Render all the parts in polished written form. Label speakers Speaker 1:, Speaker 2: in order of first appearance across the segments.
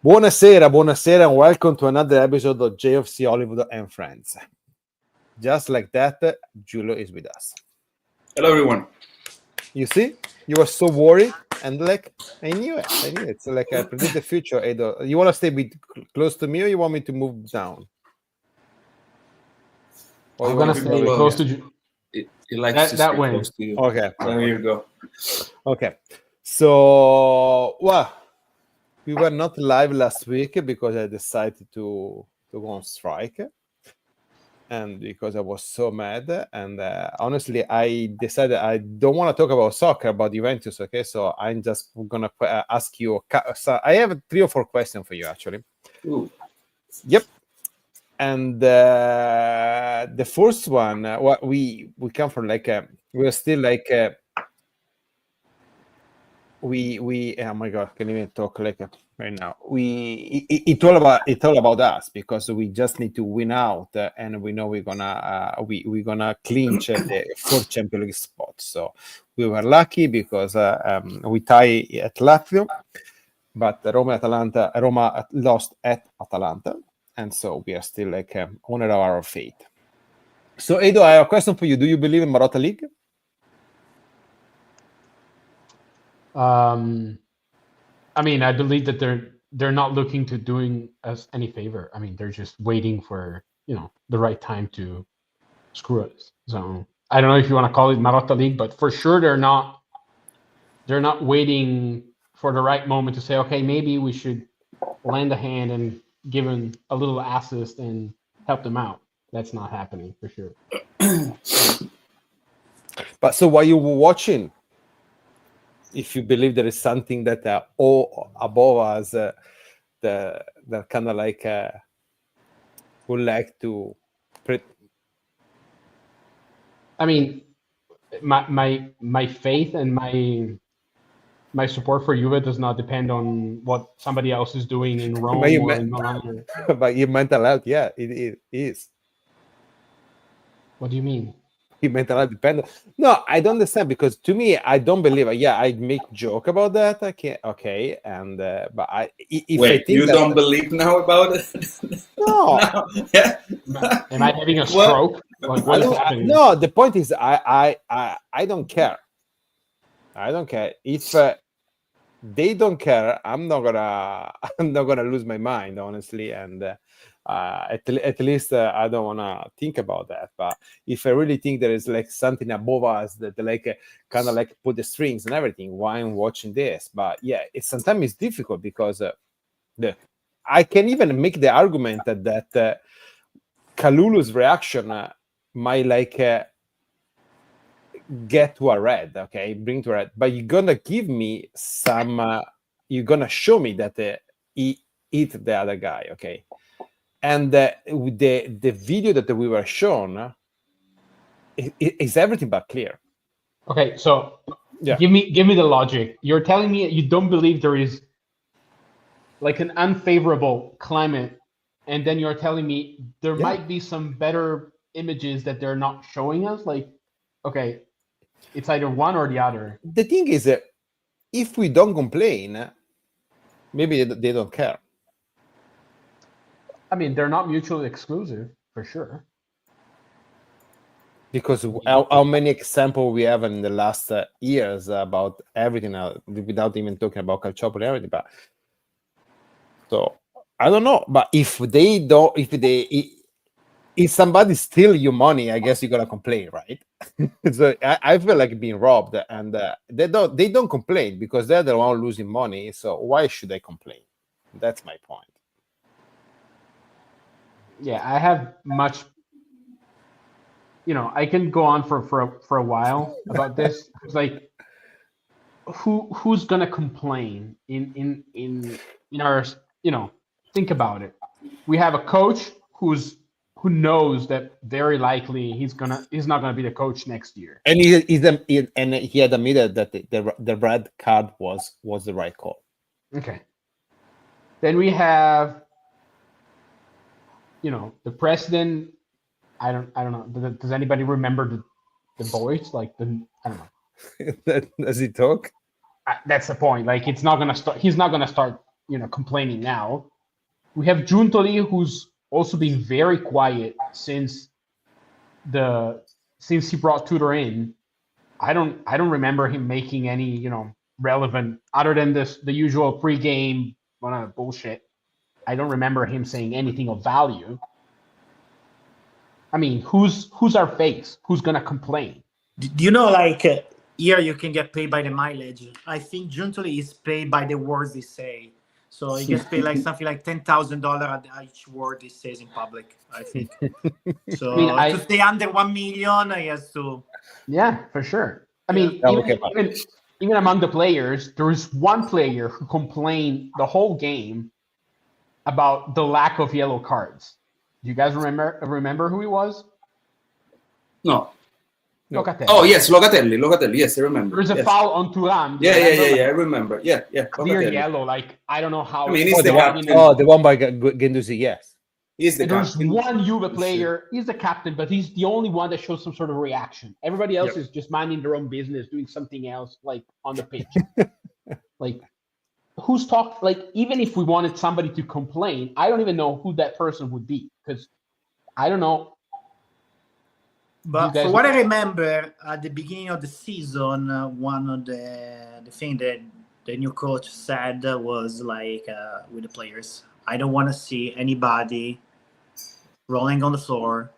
Speaker 1: Buonasera, buonasera, and welcome to another episode of JFC Hollywood and Friends. Just like that, Giulio is with us.
Speaker 2: Hello, everyone.
Speaker 1: You see, you were so worried, and like I knew it. It's like I predict the future. Edo, you want to stay close to me, or you want me to move down?
Speaker 3: Or I'm gonna stay close to you.
Speaker 2: It likes to stay close to you.
Speaker 1: Okay,
Speaker 2: there you go.
Speaker 1: Okay, so we were not live last week because I decided to go on strike, and because I was so mad. And honestly, I decided I don't want to talk about soccer, about Juventus. Okay, so I'm just gonna ask you. So I have 3 or 4 questions for you, actually.
Speaker 2: Ooh.
Speaker 1: Yep. And the first one, we come from like we're still like we oh my god, can't even talk like right now. It's all about us, because we just need to win out, and we know we're gonna clinch the 4th Champions League spot. So we were lucky because we tie at Lazio, but Roma lost at Atalanta. And so we are still like owner of our fate. So Edo, I have a question for you. Do you believe in Marotta League?
Speaker 3: I mean, I believe that they're not looking to doing us any favor. I mean, they're just waiting for the right time to screw us. So I don't know if you want to call it Marotta League, but for sure they're not waiting for the right moment to say, okay, maybe we should lend a hand and give him a little assist and help them out. That's not happening for sure.
Speaker 1: But so while you were watching, if you believe there is something that all above us that kind of like would like to
Speaker 3: I mean, my faith and my support for Juve does not depend on what somebody else is doing in Rome or in Milan.
Speaker 1: But your mental health, yeah, it is.
Speaker 3: What do you mean?
Speaker 1: Your mental health depends. No, I don't understand, because to me, I don't believe it. Yeah, I make joke about that. I can't. Okay, and but if
Speaker 2: wait,
Speaker 1: I think
Speaker 2: you don't believe now about it?
Speaker 1: No.
Speaker 2: No. Yeah.
Speaker 3: Am I having a stroke? What is happening?
Speaker 1: No, the point is, I don't care. I don't care if they don't care. I'm not gonna lose my mind, honestly, and at least I don't wanna think about that. But if I really think there is like something above us that like kind of like put the strings and everything, why I'm watching this? But yeah, sometimes it's difficult because I can even make the argument that Kalulu's reaction might like get to a red, okay, bring to a red, but you're gonna give me some you're gonna show me that he hit the other guy, okay, and the video that we were shown is everything but clear.
Speaker 3: Okay, so
Speaker 1: yeah,
Speaker 3: give me the logic. You're telling me you don't believe there is like an unfavorable climate, and then you're telling me there might be some better images that they're not showing us. Like, okay, it's either one or the other.
Speaker 1: The thing is that if we don't complain, maybe they don't care.
Speaker 3: I mean, they're not mutually exclusive for sure.
Speaker 1: Because how many examples we have in the last years about everything, without even talking about Calciopoli and everything. But so I don't know. But if somebody steal your money, I guess you're gonna complain, right? So I feel like being robbed, and they don't complain because they're the one losing money. So why should I complain? That's my point.
Speaker 3: Yeah, I have much. I can go on for a while about this. It's like, who's gonna complain in our think about it. We have a coach who knows that very likely he's not gonna be the coach next year.
Speaker 1: And he had admitted that the red card was the right call.
Speaker 3: Okay. Then we have the president. I don't know. Does anybody remember the voice? Like I don't know.
Speaker 1: Does he talk?
Speaker 3: That's the point. Like he's not gonna start complaining now. We have Giuntoli, who's also been very quiet since he brought Tudor in. I don't remember him making any relevant, other than the usual pregame bullshit. I don't remember him saying anything of value. I mean, who's our face? Who's gonna complain?
Speaker 4: Do you know, like, here you can get paid by the mileage. I think Giuntoli is paid by the words he say. So he gets paid like something like $10,000 at each word he says in public, I think. So to stay under 1 million, he has to.
Speaker 3: Yeah, for sure. I mean, even among the players, there is one player who complained the whole game about the lack of yellow cards. Do you guys remember who he was?
Speaker 2: No.
Speaker 3: Locatelli.
Speaker 2: Oh yes, Locatelli. Yes, I remember.
Speaker 3: There's a foul on Thuram.
Speaker 2: Yeah. I remember. Yeah.
Speaker 3: Clear yellow. Like, I don't know how.
Speaker 2: I mean,
Speaker 1: the one by Guendouzi. Yes,
Speaker 2: he's the
Speaker 3: There's
Speaker 2: captain.
Speaker 3: one Juve player. He's the captain, but he's the only one that shows some sort of reaction. Everybody else is just minding their own business, doing something else, like on the pitch. Like, who's talked? Like, even if we wanted somebody to complain, I don't even know who that person would be, because I don't know.
Speaker 4: But for what I remember, at the beginning of the season, one of the thing that the new coach said was like, with the players, I don't want to see anybody rolling on the floor.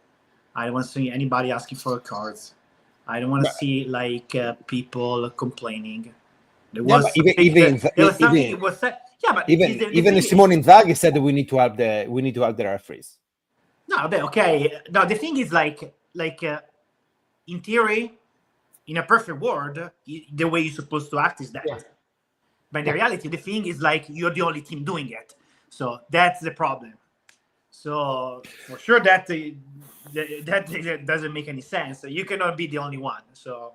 Speaker 4: I don't want to see anybody asking for cards. I don't want to see like people complaining. There was
Speaker 1: even Simone Inzaghi said that we need to help the referees.
Speaker 4: No, okay. No, the thing is like in theory, in a perfect world, the way you're supposed to act is that. Yeah. But in the reality, the thing is like you're the only team doing it. So that's the problem. So for sure that doesn't make any sense. So you cannot be the only one. So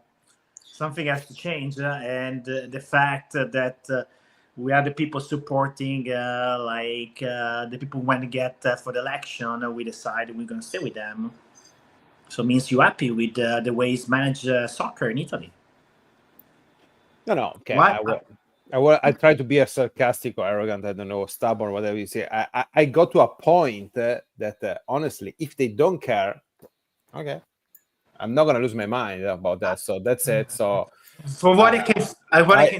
Speaker 4: something has to change. And the fact that we are the people supporting the people who want to get for the election, we decide we're going to stay with them. So it means you're happy with the way he's managed soccer in Italy.
Speaker 1: No. Okay. I try to be as sarcastic or arrogant, I don't know, stubborn, whatever you say. I got to a point that honestly, if they don't care, okay, I'm not gonna lose my mind about that. So that's it. So
Speaker 4: for what I can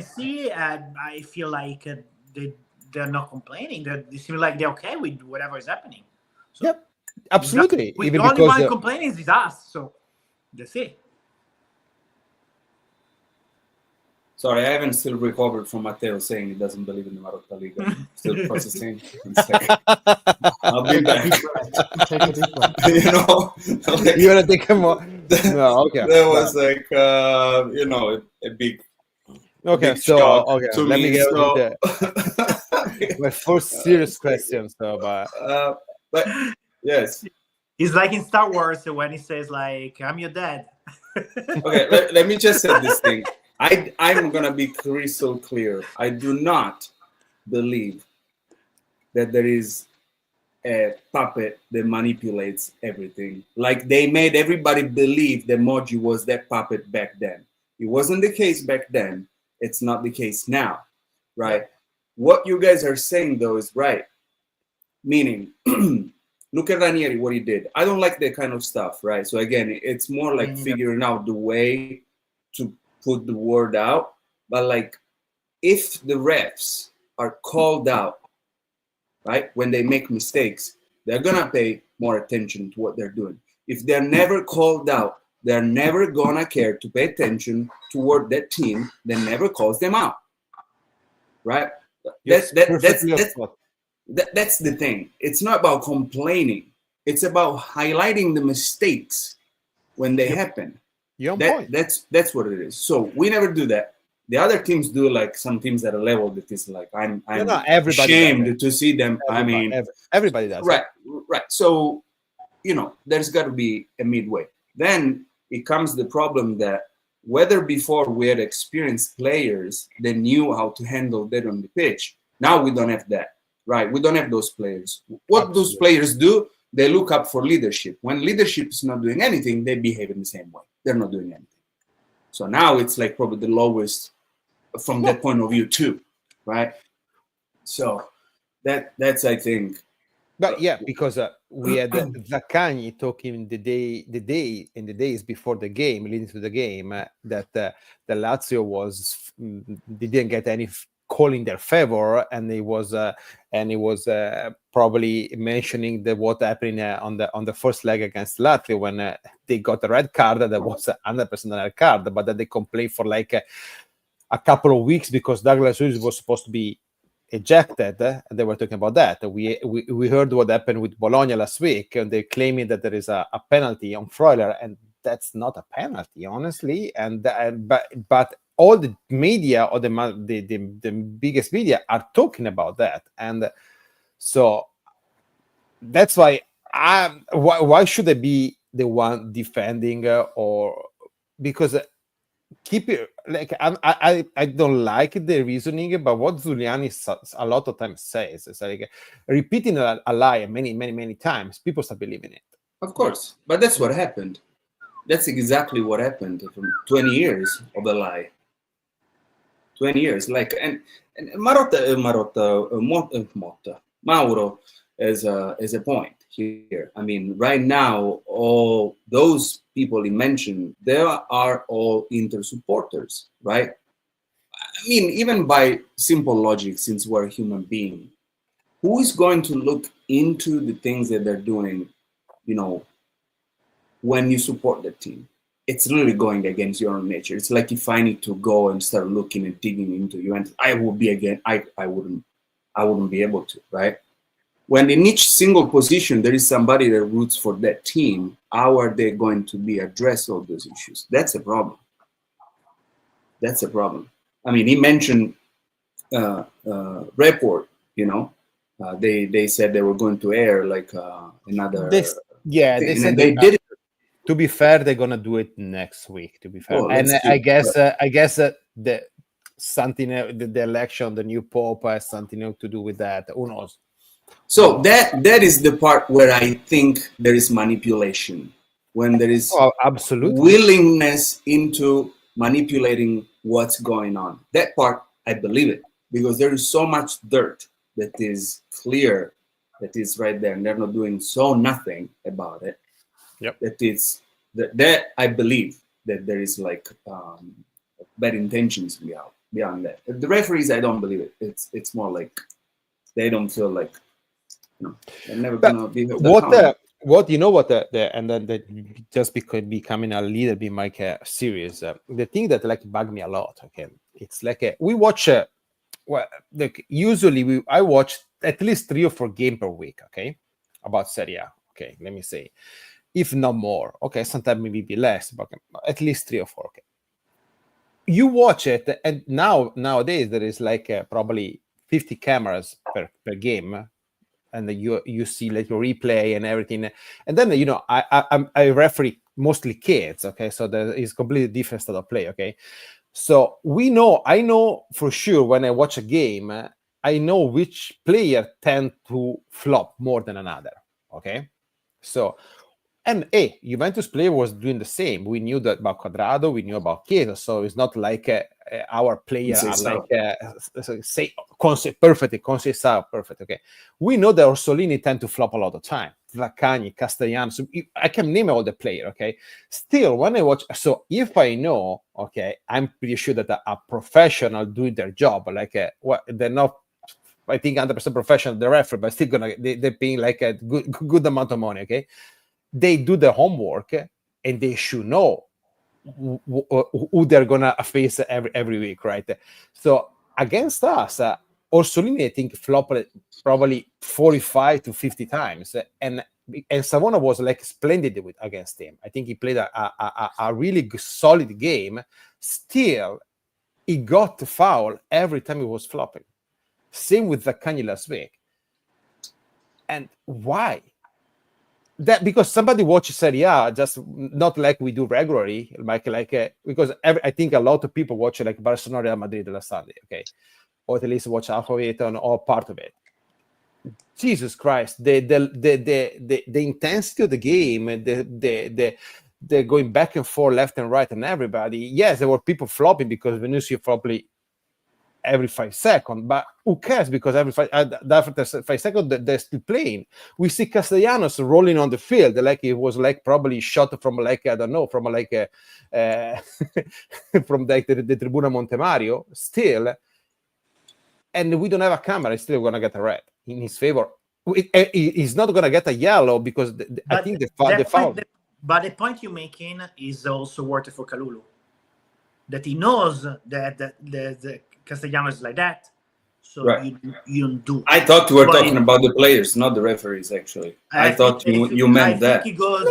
Speaker 4: see, I feel like they're not complaining. They seem like they're okay with whatever is happening. So
Speaker 1: yep, absolutely.
Speaker 4: The only one complaining is us. So that's it.
Speaker 2: Sorry, I haven't still recovered from Matteo saying he doesn't believe in the Marotta Liga. Still processing. I'll be back.
Speaker 3: Take a deep breath.
Speaker 2: You
Speaker 1: want to take a more? No, okay.
Speaker 2: That was like, a big.
Speaker 1: Okay,
Speaker 2: big
Speaker 1: so let me get my first serious question.
Speaker 2: But yes,
Speaker 4: it's like in Star Wars when he says like, "I'm your dad."
Speaker 2: Okay, let me just say this thing. I'm going to be crystal clear. I do not believe that there is a puppet that manipulates everything. Like they made everybody believe that Moji was that puppet back then. It wasn't the case back then. It's not the case now, right? What you guys are saying, though, is right. Meaning, look at Ranieri, what he did. I don't like that kind of stuff, right? So again, it's more like figuring out the way to put the word out. But like, if the refs are called out, right, when they make mistakes, they're gonna pay more attention to what they're doing. If they're never called out, they're never gonna care to pay attention toward that team that never calls them out, right? That's the thing. It's not about complaining. It's about highlighting the mistakes when they happen. That's what it is. So we never do that. The other teams do, like some teams at a level that is like I'm ashamed to see them.
Speaker 1: Everybody does.
Speaker 2: Right. So there's got to be a midway. Then it comes the problem that whether before we had experienced players that knew how to handle that on the pitch, now we don't have that. Right? We don't have those players. What those players do, they look up for leadership. When leadership is not doing anything, they behave in the same way. They're not doing anything. So now it's like probably the lowest from that point of view too, right? So that's I think.
Speaker 1: But yeah, because we had Zaccagni talking the days before the game, leading to the game, that the Lazio they didn't get any call in their favor, and he was probably mentioning what happened on the first leg against Lazio when they got a red card that was 100% a red card, but that they complained for like a couple of weeks because Douglas Luiz was supposed to be ejected. They were talking about that. We heard what happened with Bologna last week, and they're claiming that there is a penalty on Freuler, and that's not a penalty, honestly. But all the media, or the biggest media, are talking about that, and so that's why why should I be the one defending or because keep it like I don't like the reasoning, but what Zuliani a lot of times says is like repeating a lie many times, people start believing it.
Speaker 2: Of course, but that's what happened. That's exactly what happened from 20 years of a lie. 20 years, like and Mauro as a point here. I mean, right now, all those people he mentioned, they are all Inter supporters, right? I mean, even by simple logic, since we're a human being, who is going to look into the things that they're doing, you know, when you support the team? It's really going against your own nature. It's like if I need to go and start looking and digging into Juventus, I would be again. I wouldn't be able to, right? When in each single position there is somebody that roots for that team, how are they going to be address all those issues? That's a problem. That's a problem. I mean, he mentioned report. You know, they said they were going to air like another.
Speaker 1: They said
Speaker 2: they did it.
Speaker 1: To be fair, they're gonna do it next week. To be fair, and I guess the something the election, the new pope has something to do with that. Who knows?
Speaker 2: So that is the part where I think there is manipulation, when there is
Speaker 1: absolutely
Speaker 2: willingness into manipulating what's going on. That part, I believe it, because there is so much dirt that is clear, that is right there, and they're not doing nothing about it.
Speaker 1: Yep.
Speaker 2: That I believe that there is like bad intentions beyond that. The referees, I don't believe it. It's more like they don't feel like, you know, they're never gonna be
Speaker 1: what you know what and then just because becoming a little bit like serious. The thing that like bugged me a lot. Okay, it's like we watch. Well, like usually I watch at least 3 or 4 games per week. Okay, about Serie A. Okay, let me say, if not more. Okay, sometimes maybe less, but at least 3 or 4. Okay, you watch it, and nowadays there is like probably 50 cameras per game, and you see like your replay and everything, and then you know I referee mostly kids. Okay, so there is completely different style of play. Okay, so I know for sure when I watch a game, I know which player tend to flop more than another. Okay, so. And Juventus player was doing the same. We knew that about Quadrado, we knew about Chiesa, so it's not like our players are like perfect. Okay, we know that Orsolini tend to flop a lot of time. Zaccagni, Castellanos, I can name all the players. Okay, still when I watch, so if I know, okay, I'm pretty sure that a professional doing their job, like they're not. I think 100% professional, the referee, but still they're paying like a good amount of money. Okay. They do the homework and they should know who they're gonna face every week, right? So against us, Orsolini I think flopped probably 45 to 50 times, and Savona was like splendid against him. I think he played a really solid game. Still, he got foul every time he was flopping. Same with Zaccagni last week. And why? That because somebody watches Serie A, just not like we do regularly, because I think a lot of people watch like Barcelona Real Madrid last Sunday, okay, or at least watch half of it or part of it. Jesus Christ, the intensity of the game, the going back and forth, left and right, and everybody. Yes, there were people flopping because Venezia probably every 5 seconds. But who cares? Because after 5 seconds, they're still playing. We see Castellanos rolling on the field like it was like probably shot from like, I don't know, from like from the Tribuna Montemario still. And we don't have a camera. He's still going to get a red in his favor. He's not going to get a yellow because I think the foul.
Speaker 4: But the point you're making is also worth for Kalulu. That he knows that the Castellanos is like that. So
Speaker 2: Right.
Speaker 4: you don't do.
Speaker 2: I thought you were talking about the players, not the referees, actually. I thought you meant that.
Speaker 4: I think he goes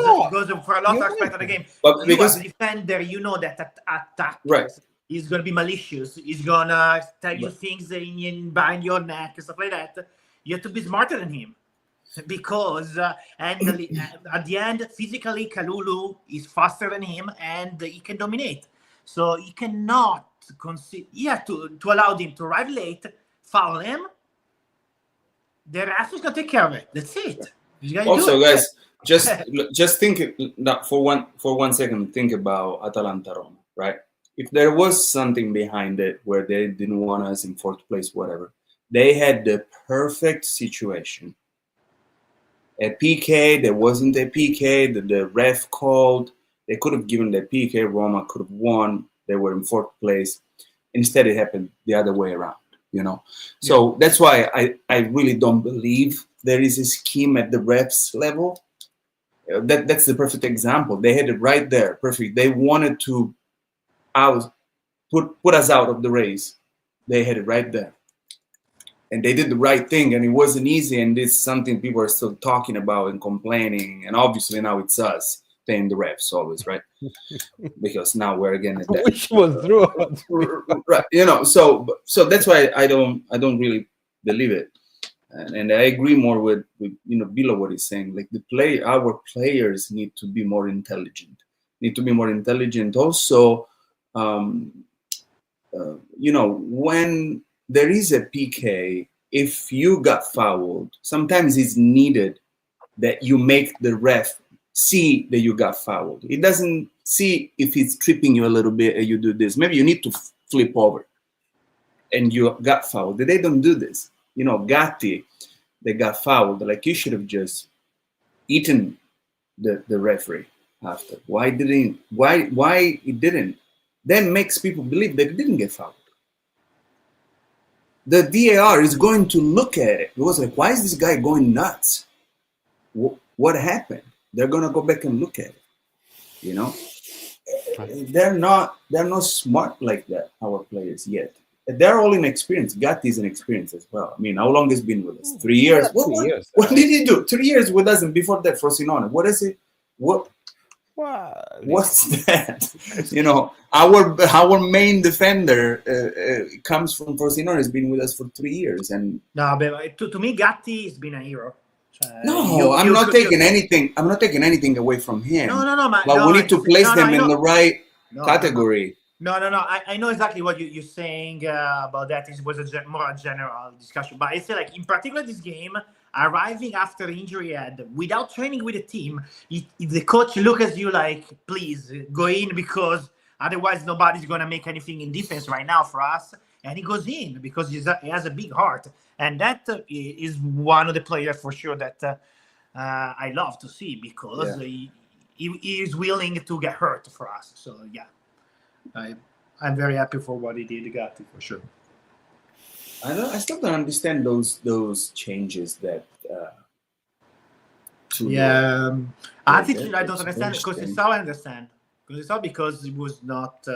Speaker 4: for a lot of aspect of the game.
Speaker 2: But because
Speaker 4: as a defender, you know that attack
Speaker 2: right.
Speaker 4: He's going to be malicious. He's going to tell you things behind your neck and stuff like that. You have to be smarter than him. Because at the end, physically, Kalulu is faster than him and he can dominate. So you cannot consider. You have to allow him to arrive late, foul him. The ref is going to take care of it. That's it.
Speaker 2: Also, guys, just think for 1 second. Think about Atalanta Roma, right? If there was something behind it where they didn't want us in fourth place, whatever, they had the perfect situation. A PK, there wasn't a PK, the ref called. They could have given the PK, Roma could have won. They were in fourth place. Instead, it happened the other way around, you know. So that's why I really don't believe there is a scheme at the refs level. That's the perfect example. They had it right there, perfect. They wanted to put us out of the race. They had it right there. And they did the right thing, and it wasn't easy, and it's something people are still talking about and complaining, and obviously now it's us paying the refs always, right? Because now we're again at that.
Speaker 1: Which was true.
Speaker 2: Right, you know, so that's why I don't really believe it. And I agree more with below what he's saying. Like our players need to be more intelligent. Also, when there is a PK, if you got fouled, sometimes it's needed that you make the ref see that you got fouled. It doesn't see if it's tripping you a little bit and you do this. Maybe you need to flip over and you got fouled. They don't do this. Gatti, they got fouled. Like, you should have just eaten the referee after. Why it didn't? Then makes people believe that it didn't get fouled. The VAR is going to look at it. It was like, why is this guy going nuts? What happened? They're going to go back and look at it. They're not smart like that, our players, yet. They're all inexperienced. Gatti's inexperienced as well. I mean, how long has been with us? 3 years? What did he do? 3 years with us, and before that, Frosinone. What is it? What's that? Our main defender comes from Frosinone. Has been with us for 3 years, and
Speaker 4: but to me, Gatti has been a hero.
Speaker 2: I'm not taking anything away from him. But we need to place them in the right category.
Speaker 4: No. I know exactly what you're saying about that. It was more a general discussion, but I say, like, in particular this game, arriving after injury without training with the team, the coach look at you like, please go in, because otherwise nobody's gonna make anything in defense right now for us. And he goes in because he has a big heart, and that is one of the players for sure that I love to see, because he is willing to get hurt for us. So yeah. I'm very happy for what he did, Gatti, for sure.
Speaker 2: I still don't understand those changes that.
Speaker 4: Attitude I don't understand, because I understand. Because it was not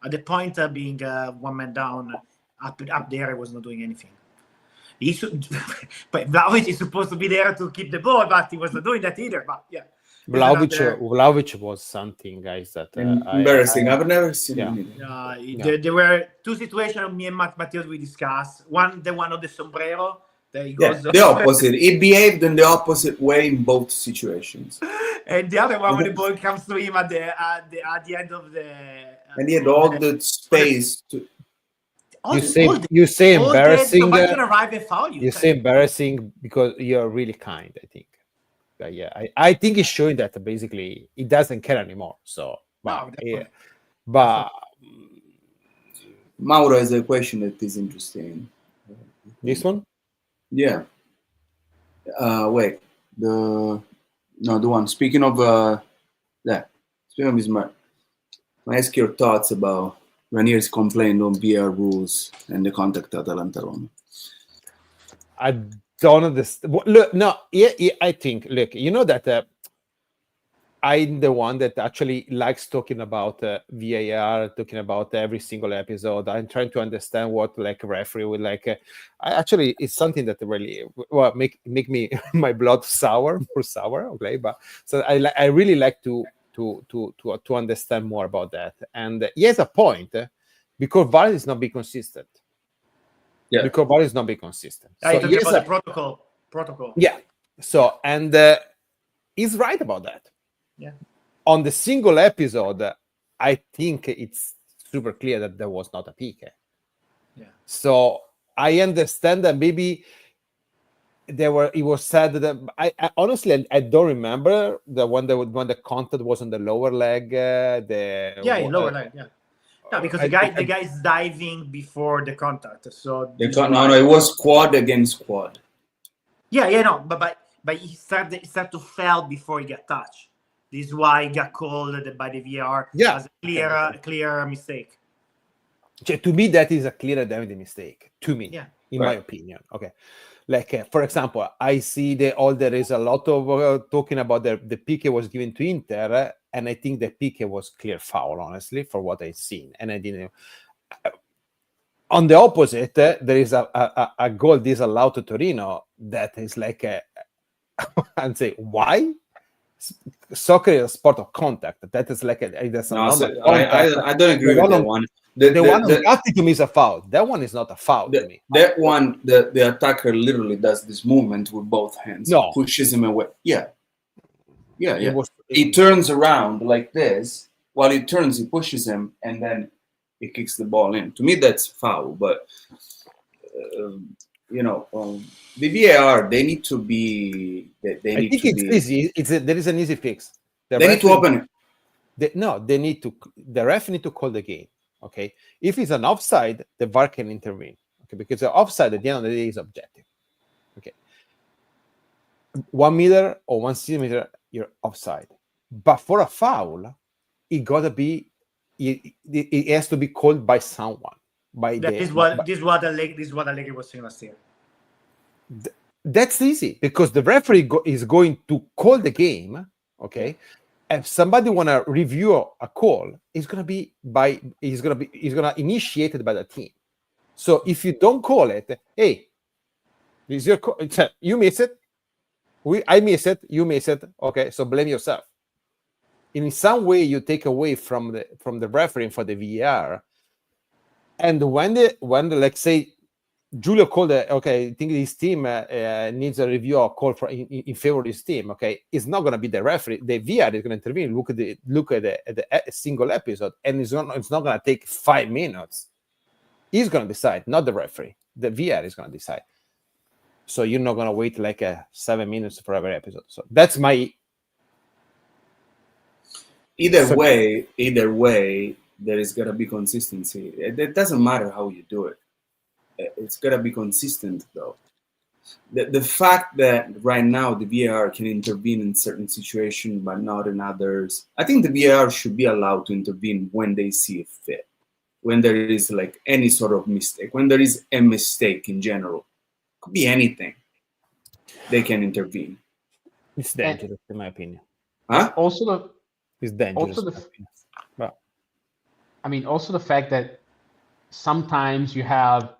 Speaker 4: at the point of being one man down up there. I was not doing anything. But Vlahovic is supposed to be there to keep the ball, but he was not doing that either. But yeah.
Speaker 1: Vlahovic was something, guys, that
Speaker 2: embarrassing. I've never seen him.
Speaker 4: There were two situations me and Matteo we discussed. The one of the sombrero.
Speaker 2: The opposite. He behaved in the opposite way in both situations.
Speaker 4: And the other one when the ball comes to him at the end of the.
Speaker 2: And he had all the space to.
Speaker 1: You say embarrassing.
Speaker 4: You
Speaker 1: say embarrassing because you're really kind, I think. I think it's showing that basically he doesn't care anymore. So,
Speaker 2: Mauro has a question that is interesting.
Speaker 1: This one?
Speaker 2: Yeah. Wait. The one. Speaking of his mind, I ask your thoughts about Ranieri's complaint on VR rules and the contact at Atalanta Roma.
Speaker 1: I don't understand. Look, no, I think, look, you know that I'm the one that actually likes talking about VAR, talking about every single episode. I'm trying to understand what like referee would like. Actually, it's something that really make me my blood more sour. Okay, but so I really like to understand more about that. And he has a point because VAR is not being consistent.
Speaker 2: Yeah,
Speaker 1: because VAR is not being consistent.
Speaker 4: So
Speaker 1: So
Speaker 4: talking
Speaker 1: yes,
Speaker 4: about the protocol.
Speaker 1: Yeah. So and he's right about that.
Speaker 4: Yeah.
Speaker 1: On the single episode, I think it's super clear that there was not a PK.
Speaker 4: Yeah.
Speaker 1: So I understand that maybe it was said that I honestly I don't remember when the contact was on the lower leg.
Speaker 4: Lower leg. Yeah. No, because the guy is diving before the contact. So
Speaker 2: it was quad against quad.
Speaker 4: Yeah, but he started to fall before he got touched. This is why he got called by the VR as a clear mistake.
Speaker 1: To me, that is a clear and evident mistake. To me, in my opinion. Okay, like for example, I see there is a lot of talking about the PK was given to Inter, and I think the PK was clear foul, honestly, for what I've seen, and I didn't. On the opposite, there is a goal disallowed to Torino that is like and say why. Soccer is a sport of contact. That is like I don't agree with that one. The one on to me is a foul. That one is not a foul to me.
Speaker 2: That one, the attacker literally does this movement with both hands.
Speaker 1: No.
Speaker 2: Pushes him away. Yeah. He turns around like this. While he turns, he pushes him, and then he kicks the ball in. To me, that's foul. But the VAR, they need to be. I think
Speaker 1: it's easy. There is an easy fix.
Speaker 2: They need to open it.
Speaker 1: They need to. The ref need to call the game. Okay, if it's an offside, the VAR can intervene. Okay, because the offside at the end of the day is objective. Okay, 1 meter or 1 centimeter, you're offside. But for a foul, it has to be called by someone.
Speaker 4: This is what Allegri was saying last year.
Speaker 1: That's easy because the referee is going to call the game. Okay, if somebody want to review a call, he's gonna initiate it by the team. So if you don't call it, hey, this is your call. You miss it. I miss it. You miss it. Okay, so blame yourself. In some way, you take away from the referee for the VAR. And when like say Giulio called I think his team needs a review or call in favor of his team. Okay, it's not going to be the referee. The VAR is going to intervene. Look at the single episode, and it's not going to take 5 minutes. He's going to decide, not the referee. The VAR is going to decide. So you're not going to wait like 7 minutes for every episode. So that's my.
Speaker 2: Either way, there is going to be consistency. It doesn't matter how you do it. It's got to be consistent, though. The fact that right now the VAR can intervene in certain situations but not in others, I think the VAR should be allowed to intervene when they see it fit. When there is like any sort of mistake, when there is a mistake in general, could be anything, they can intervene.
Speaker 1: It's dangerous, in my opinion.
Speaker 2: Huh?
Speaker 1: It's dangerous.
Speaker 3: Also the fact that sometimes you have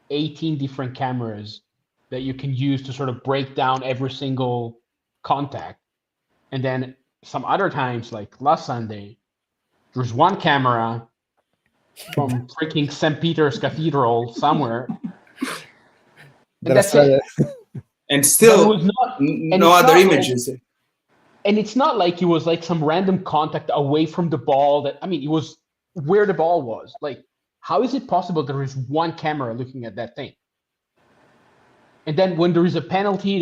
Speaker 3: 18 different cameras that you can use to sort of break down every single contact. And then some other times, like last Sunday, there's one camera from freaking St. Peter's Cathedral somewhere. And that's it.
Speaker 2: And still no other images.
Speaker 3: And it's not like it was like some random contact away from the ball it was where the ball was. Like, how is it possible there is one camera looking at that thing? And then when there is a penalty,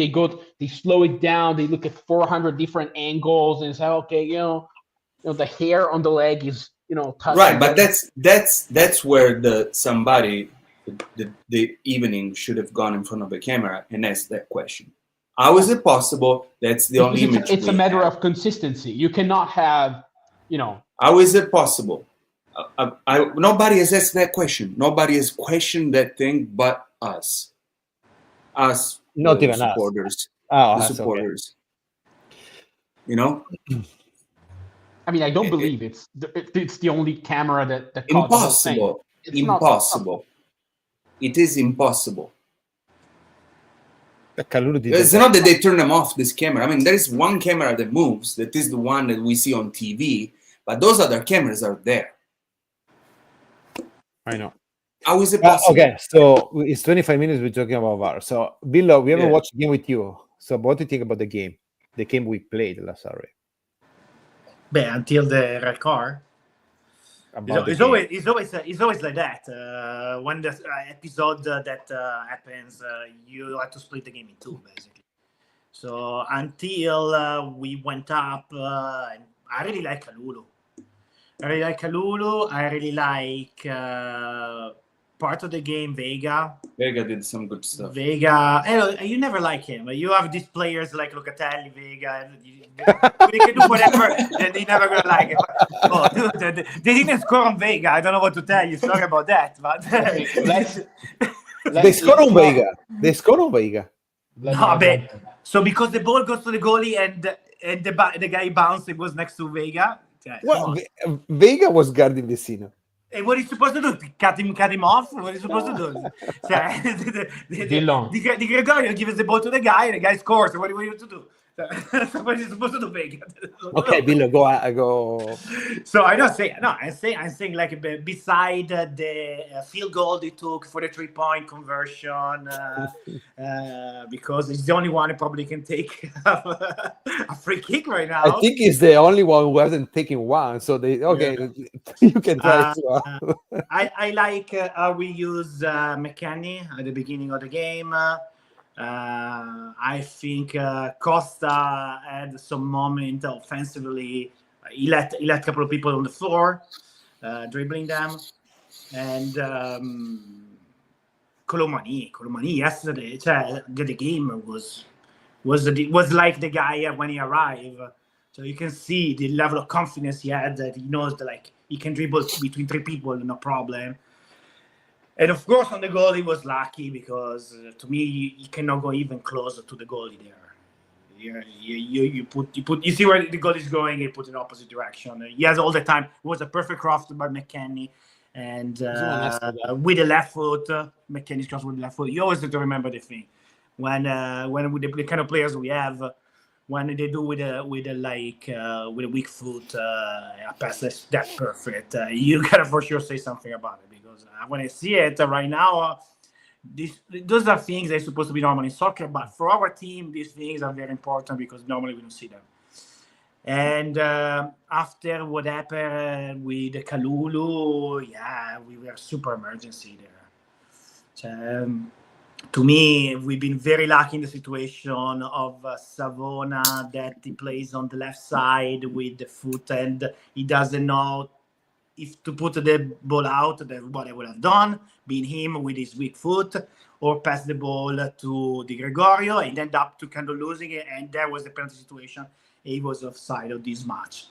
Speaker 3: they slow it down, they look at 400 different angles and say, okay, the hair on the leg is touch.
Speaker 2: Right, but that's where the evening should have gone in front of the camera and asked that question. How is it possible? That's the only image.
Speaker 3: It's a matter of consistency. You cannot have,
Speaker 2: How is it possible? Nobody has asked that question. Nobody has questioned that thing but us.
Speaker 1: Not even
Speaker 2: supporters.
Speaker 1: us.
Speaker 2: The supporters. Okay.
Speaker 3: I mean, I don't believe it's the only camera that caught the whole thing. It's
Speaker 2: impossible. It is impossible.
Speaker 1: It's
Speaker 2: not that they turn them off, this camera. I mean, there is one camera that moves, that is the one that we see on TV, but those other cameras are there.
Speaker 1: I know.
Speaker 2: How is it possible?
Speaker 1: Okay, so it's 25 minutes we're talking about VAR. So, Billo, we haven't watched the game with you. So, what do you think about the game? The game we played last Saturday?
Speaker 4: Until the red card. It's always like that. When the episode that happens, you have to split the game in two, basically. So until we went up, I really like Kalulu. I really like part of the game, Vega.
Speaker 2: Vega did some good stuff.
Speaker 4: Vega, you never like him. You have these players like Locatelli, Vega. They can do whatever, and they're never gonna like it. They didn't score on Vega. I don't know what to tell you. Sorry about that, but
Speaker 1: they score on Vega. They score on Vega.
Speaker 4: So because the ball goes to the goalie and the guy bounced, it was next to Vega.
Speaker 1: Well, Vega was guarding Vecino.
Speaker 4: And what are you supposed to do? Cut him off? What are you supposed to do? Di Gregorio gives the ball to the guy scores. What are you to do? What are you supposed to do, Vega?
Speaker 1: Okay, Billo, go.
Speaker 4: So I'm saying like beside the field goal they took for the 3-point conversion, because it's the only one who probably can take a free kick right now.
Speaker 1: I think he's the only one who hasn't taken one. So you can try it.
Speaker 4: I like how we use McKennie at the beginning of the game. I think Costa had some moment offensively. He let a couple of people on the floor, dribbling them, and Colomani yesterday. The game was like the guy when he arrived. So you can see the level of confidence he had, that he knows that he can dribble between three people, no problem. And of course, on the goal, he was lucky because to me, you cannot go even closer to the goalie there. You see where the goal is going. You put in opposite direction. He has all the time. It was a perfect cross by McKennie, and with the left foot, McKennie's cross with the left foot. You always have to remember the thing when with the kind of players we have. When they do with a weak foot, a pass that's that perfect, you gotta for sure say something about it, because when I see it right now, those are things that are supposed to be normal in soccer, but for our team, these things are very important because normally we don't see them. And after what happened with the Kalulu, we were super emergency there. To me, we've been very lucky in the situation of Savona, that he plays on the left side with the foot and he doesn't know if to put the ball out, that's what I would have done, being him with his weak foot, or pass the ball to Di Gregorio and end up to kind of losing it. And there was the penalty situation. He was offside of this match.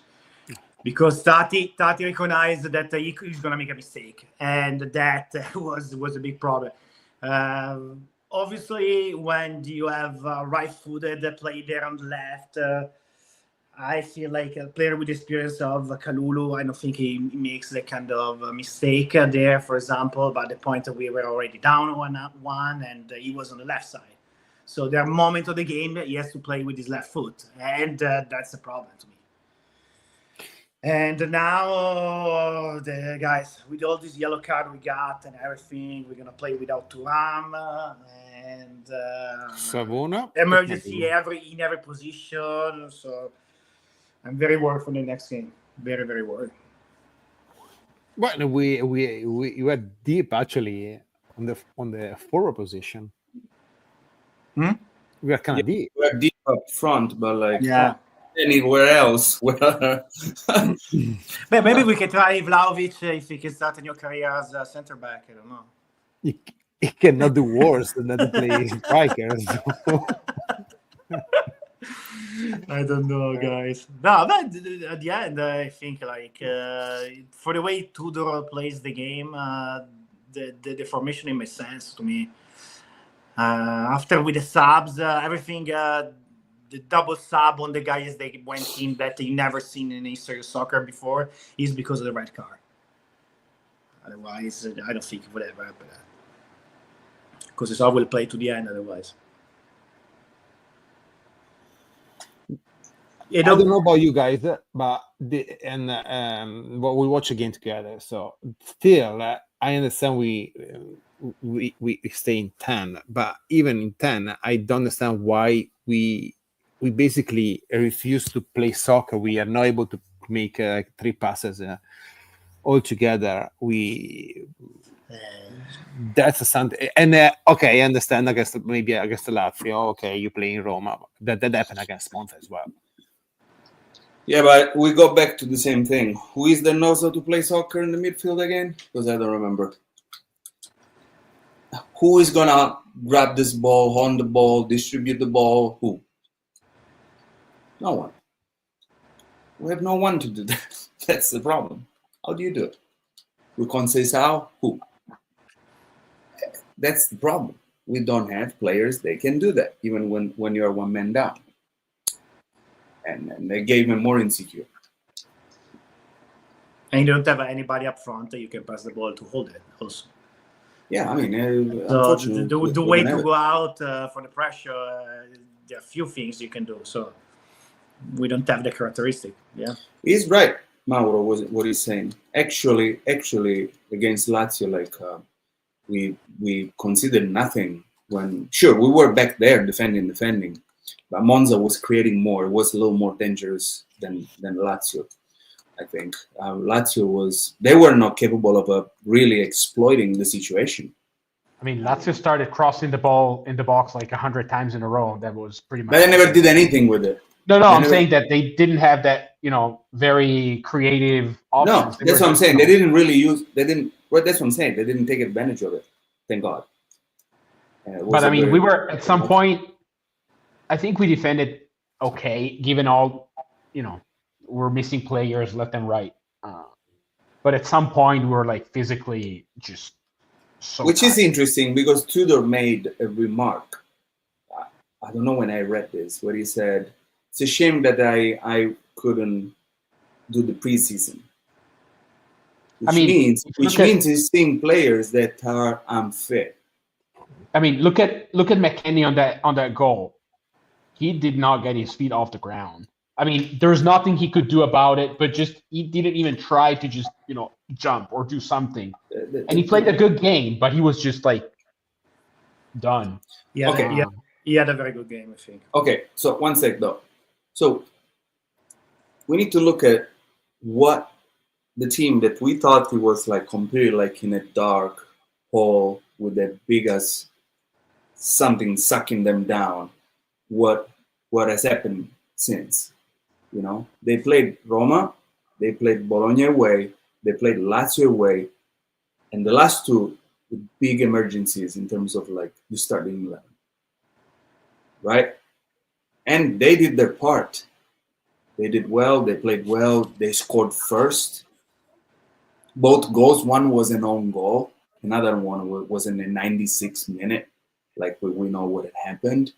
Speaker 4: Because Tati recognized that he's going to make a mistake. And that was a big problem. Obviously, when you have right-footed play there on the left, I feel like a player with the experience of Kalulu, I don't think he makes the kind of mistake there, for example, by the point that we were already down 1-1 and he was on the left side. So there are moments of the game that he has to play with his left foot, and that's a problem to me. And now, the guys, with all this yellow card we got and everything, we're gonna play without Thuram and
Speaker 1: Savona
Speaker 4: emergency in every position. So I'm very worried for the next game. Very, very worried.
Speaker 1: Well, we were deep actually on the forward position. We are kind of deep.
Speaker 2: We're deep up front, but anywhere else.
Speaker 4: Maybe we can try Vlahovic if he can start a new career as a center back. I don't know.
Speaker 1: He cannot do worse than to play strikers.
Speaker 4: I don't know, guys. No, but at the end, I think like for the way Tudor plays the game, the formation makes sense to me. After with the subs, everything, the double sub on the guys they went in that you never seen in history of soccer before is because of the red card. Otherwise, I don't think it would ever happen. Because it's all will play to the end otherwise.
Speaker 1: I don't know about you guys, but what we watch again together. So still, I understand we stay in 10, but even in 10, I don't understand why we basically refuse to play soccer. We are not able to make 3 passes all together. That's something. And okay, I understand. Maybe against Lazio. Okay, you play in Roma. That happened against Monza as well.
Speaker 2: Yeah, but we go back to the same thing. Who is the knows how to play soccer in the midfield again? Because I don't remember. Who is gonna grab this ball, on the ball, distribute the ball? Who? No one. We have no one to do that. That's the problem. How do you do it? We can't say how? Who? That's the problem. We don't have players that can do that, even when you're one man down. And they gave me more insecure.
Speaker 4: And you don't have anybody up front that you can pass the ball to hold it also.
Speaker 2: Yeah, I mean,
Speaker 4: so the way to go out for the pressure, there are a few things you can do. So we don't have the characteristic. Yeah,
Speaker 2: he's right, Mauro. What he's saying. Actually, against Lazio, like we considered nothing. When sure we were back there defending. But Monza was creating more. It was a little more dangerous than Lazio, I think. Lazio they were not capable of really exploiting the situation.
Speaker 3: I mean, Lazio started crossing the ball in the box like 100 times in a row. That was pretty much.
Speaker 2: But they never did anything with it.
Speaker 3: No, I'm saying that they didn't have that, very creative options.
Speaker 2: No, that's what I'm saying. They didn't really use. They didn't. Well, that's what I'm saying. They didn't take advantage of it. Thank God.
Speaker 3: But I mean, we were at some point. I think we defended okay, given all, we're missing players left and right. But at some point, we were like physically just so.
Speaker 2: Which
Speaker 3: tired.
Speaker 2: is interesting because Tudor made a remark. I don't know when I read this, where he said, "It's a shame that I couldn't do the preseason." Which means he's seeing players that are unfit.
Speaker 3: I mean, look at McKennie on that goal. He did not get his feet off the ground. I mean, there's nothing he could do about it, but he didn't even try to just, jump or do something. And he played a good game, but he was just like done.
Speaker 4: Yeah, okay. He had a very good game, I think.
Speaker 2: Okay, so one sec though. So we need to look at what the team that we thought it was like completely like in a dark hole with the biggest something sucking them down. What has happened since? They played Roma, they played Bologna away, they played Lazio away, and the last two with big emergencies in terms of like the starting 11, right? And they did their part. They did well. They played well. They scored first. Both goals. One was an own goal. Another one was in the 96th minute. Like we know what had happened.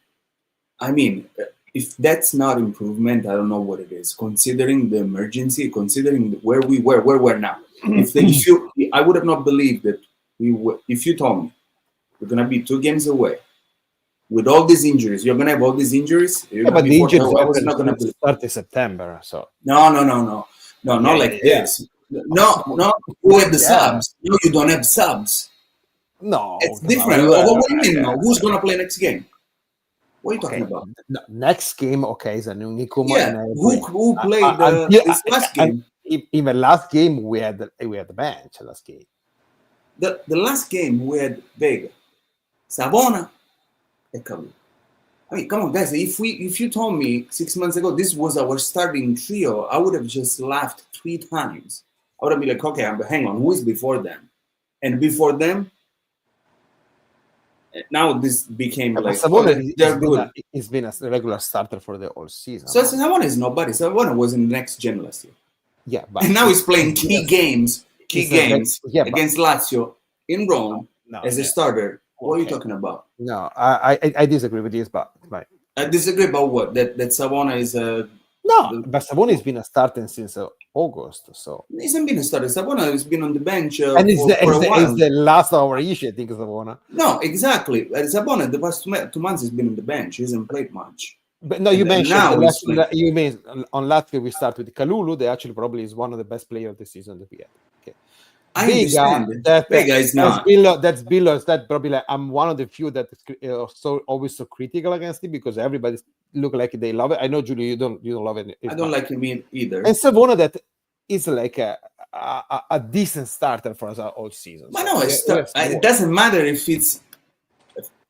Speaker 2: I mean, if that's not improvement, I don't know what it is. Considering the emergency, considering where we're now. I would have not believed that if you told me we're gonna be 2 games away with all these injuries, you're gonna have all these injuries.
Speaker 1: But the injuries are not gonna start in September. So
Speaker 2: no, not like this. No, who have the subs? No, you don't have subs.
Speaker 1: No,
Speaker 2: it's different. What do you mean? No? Who's gonna play next game? What are you talking about?
Speaker 1: No, next game, okay, is an unicum.
Speaker 2: Yeah, who played this last game?
Speaker 1: Even last game, we had the bench. Last game,
Speaker 2: the last game we had Vega, Savona, and Calu. I mean, come on, guys. If you told me 6 months ago this was our starting trio, I would have just laughed 3 times. I would have been like, okay, hang on, who is before them? And before them, now this became like,
Speaker 1: Savona
Speaker 2: they're good.
Speaker 1: He's been a regular starter for the whole season.
Speaker 2: So Savona is nobody. Savona was in the next gen last year.
Speaker 1: Yeah, but
Speaker 2: And now he's playing key games
Speaker 1: Yeah,
Speaker 2: against Lazio in Rome
Speaker 1: no,
Speaker 2: as a
Speaker 1: yeah.
Speaker 2: starter. What are you
Speaker 1: Okay.
Speaker 2: talking about?
Speaker 1: No, I disagree with this, but
Speaker 2: I disagree about what? That Savona is a...
Speaker 1: no, but Savona has been a starter since August, so
Speaker 2: He hasn't been a starter. Savona has been on the bench
Speaker 1: and
Speaker 2: for a while.
Speaker 1: it's the last of our issue, I think, Savona.
Speaker 2: No, exactly. Savona, the past 2 months, has been on the bench. He hasn't played much.
Speaker 1: But no, you
Speaker 2: And
Speaker 1: mentioned
Speaker 2: now
Speaker 1: the
Speaker 2: he's
Speaker 1: last, you mean on Latvia we start with Kalulu. They actually probably is one of the best players of the season that we have. Okay.
Speaker 2: I
Speaker 1: Vega,
Speaker 2: understand.
Speaker 1: that
Speaker 2: Vega is not.
Speaker 1: That's Billo. That probably like, I'm one of the few that is so always so critical against him because everybody look like they love it. I know, Giulio, you don't love it.
Speaker 2: I don't like him either.
Speaker 1: And Savona that is like a decent starter for us all season.
Speaker 2: But no, it doesn't matter if it's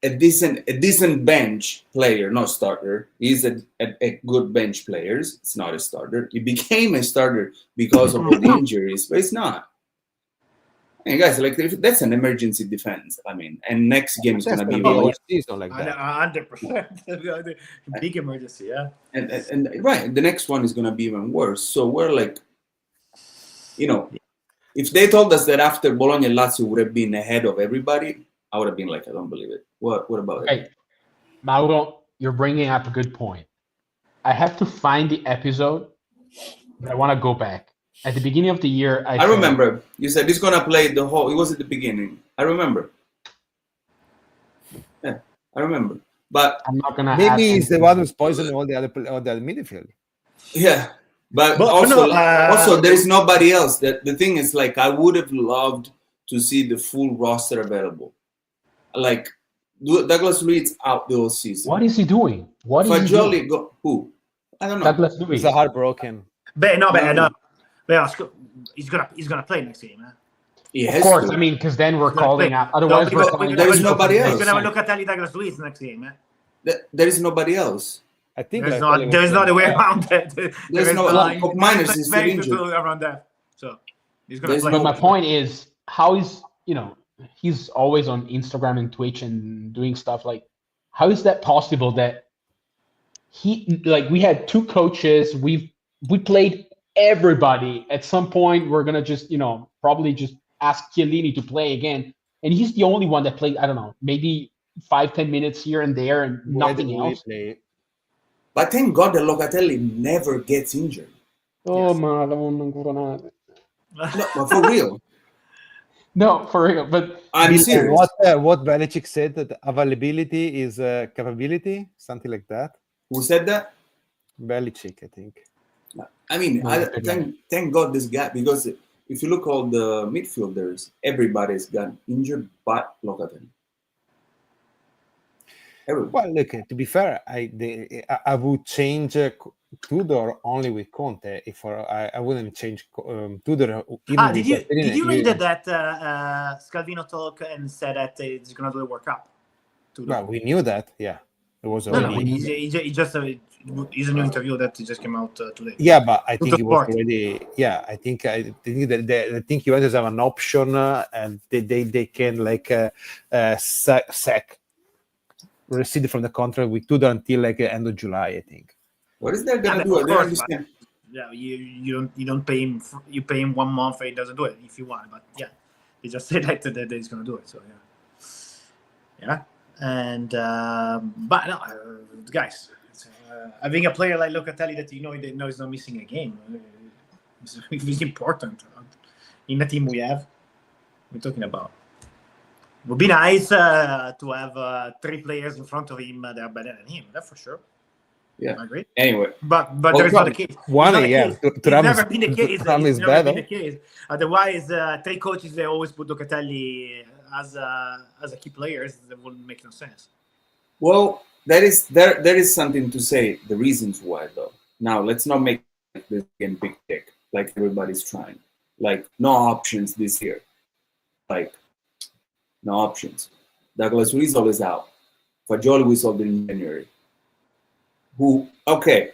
Speaker 2: a decent bench player, not starter. He's a good bench player. It's not a starter. He became a starter because of all the injuries, but it's not. Hey guys, like that's an emergency defense. I mean, and next game is gonna be
Speaker 1: all season like that.
Speaker 4: 100%. Big emergency, yeah.
Speaker 2: And right, the next one is gonna be even worse. So we're like, if they told us that after Bologna and Lazio would have been ahead of everybody, I would have been like, I don't believe it. What about it?
Speaker 3: Hey, Mauro, you're bringing up a good point. I have to find the episode, but I want to go back. At the beginning of the year,
Speaker 2: I remember you said he's gonna play the whole. It was at the beginning. I remember. Yeah, I remember. But
Speaker 3: I'm not gonna.
Speaker 1: Maybe he's the one who's poisoning all the other midfield.
Speaker 2: Yeah, but also there is nobody else. That the thing is, like, I would have loved to see the full roster available. Like Douglas Luiz out the whole season.
Speaker 3: What is he doing? What is
Speaker 2: Fagioli who? I don't know.
Speaker 3: Douglas Luiz.
Speaker 1: He's heartbroken.
Speaker 4: No. He's gonna play next game.
Speaker 3: Of course, I mean, because then we're calling out. Otherwise,
Speaker 2: there is nobody else.
Speaker 4: He's gonna look at Douglas Luiz next game.
Speaker 2: There is nobody else.
Speaker 1: I think
Speaker 4: there's not a way around that.
Speaker 2: There's no Miners is still injured
Speaker 4: around that. So he's gonna play.
Speaker 3: But my point is, how is he's always on Instagram and Twitch and doing stuff like. How is that possible that we had 2 coaches, we played everybody. At some point, we're gonna just probably just ask Chiellini to play again, and he's the only one that played. I don't know, maybe 5-10 minutes here and there, and nothing else.
Speaker 2: But thank God that Locatelli never gets injured.
Speaker 3: Oh Madonna, ancora
Speaker 2: No, but for real.
Speaker 3: No, for real. But
Speaker 2: I'm serious.
Speaker 1: What Belichick said that availability is capability, something like that.
Speaker 2: Who said that?
Speaker 1: Belichick, I think.
Speaker 2: I mean, thank God this guy, because if you look all the midfielders, everybody's got injured but Locatelli.
Speaker 1: Well, look, to be fair, I would change Tudor only with Conte. If I wouldn't change Tudor.
Speaker 4: Did you read that Scalvino talk and said that he's gonna do the World Cup?
Speaker 1: Well, we knew that. Yeah, it was already.
Speaker 4: He's a new interview that just came out today.
Speaker 1: Yeah, but I think it was already. Yeah, I think I think Juventus have an option, and they can sack. Recede from the contract with Tudor until end of July, I think.
Speaker 2: What is that gonna do? I don't understand.
Speaker 4: Yeah, you don't pay him. You pay him 1 month, and he doesn't do it if you want. But yeah, they just said that he's gonna do it. So yeah. And but no, guys, having a player like Locatelli that they know is not missing a game is important in the team we have. We're talking about. It would be nice to have 3 players in front of him that are better than him. That's for sure.
Speaker 2: Yeah,
Speaker 4: I agree.
Speaker 2: Anyway,
Speaker 4: but there is not the case. It's never been the case. It's never been the case. Otherwise, 3 coaches they always put Locatelli as a key player. That wouldn't make no sense.
Speaker 2: Well, there is something to say. The reasons why, though. Now let's not make this game big tick like everybody's trying. Like no options this year. Like. No options. Douglas Luiz always out. Fagioli we sold in January. Who? Okay.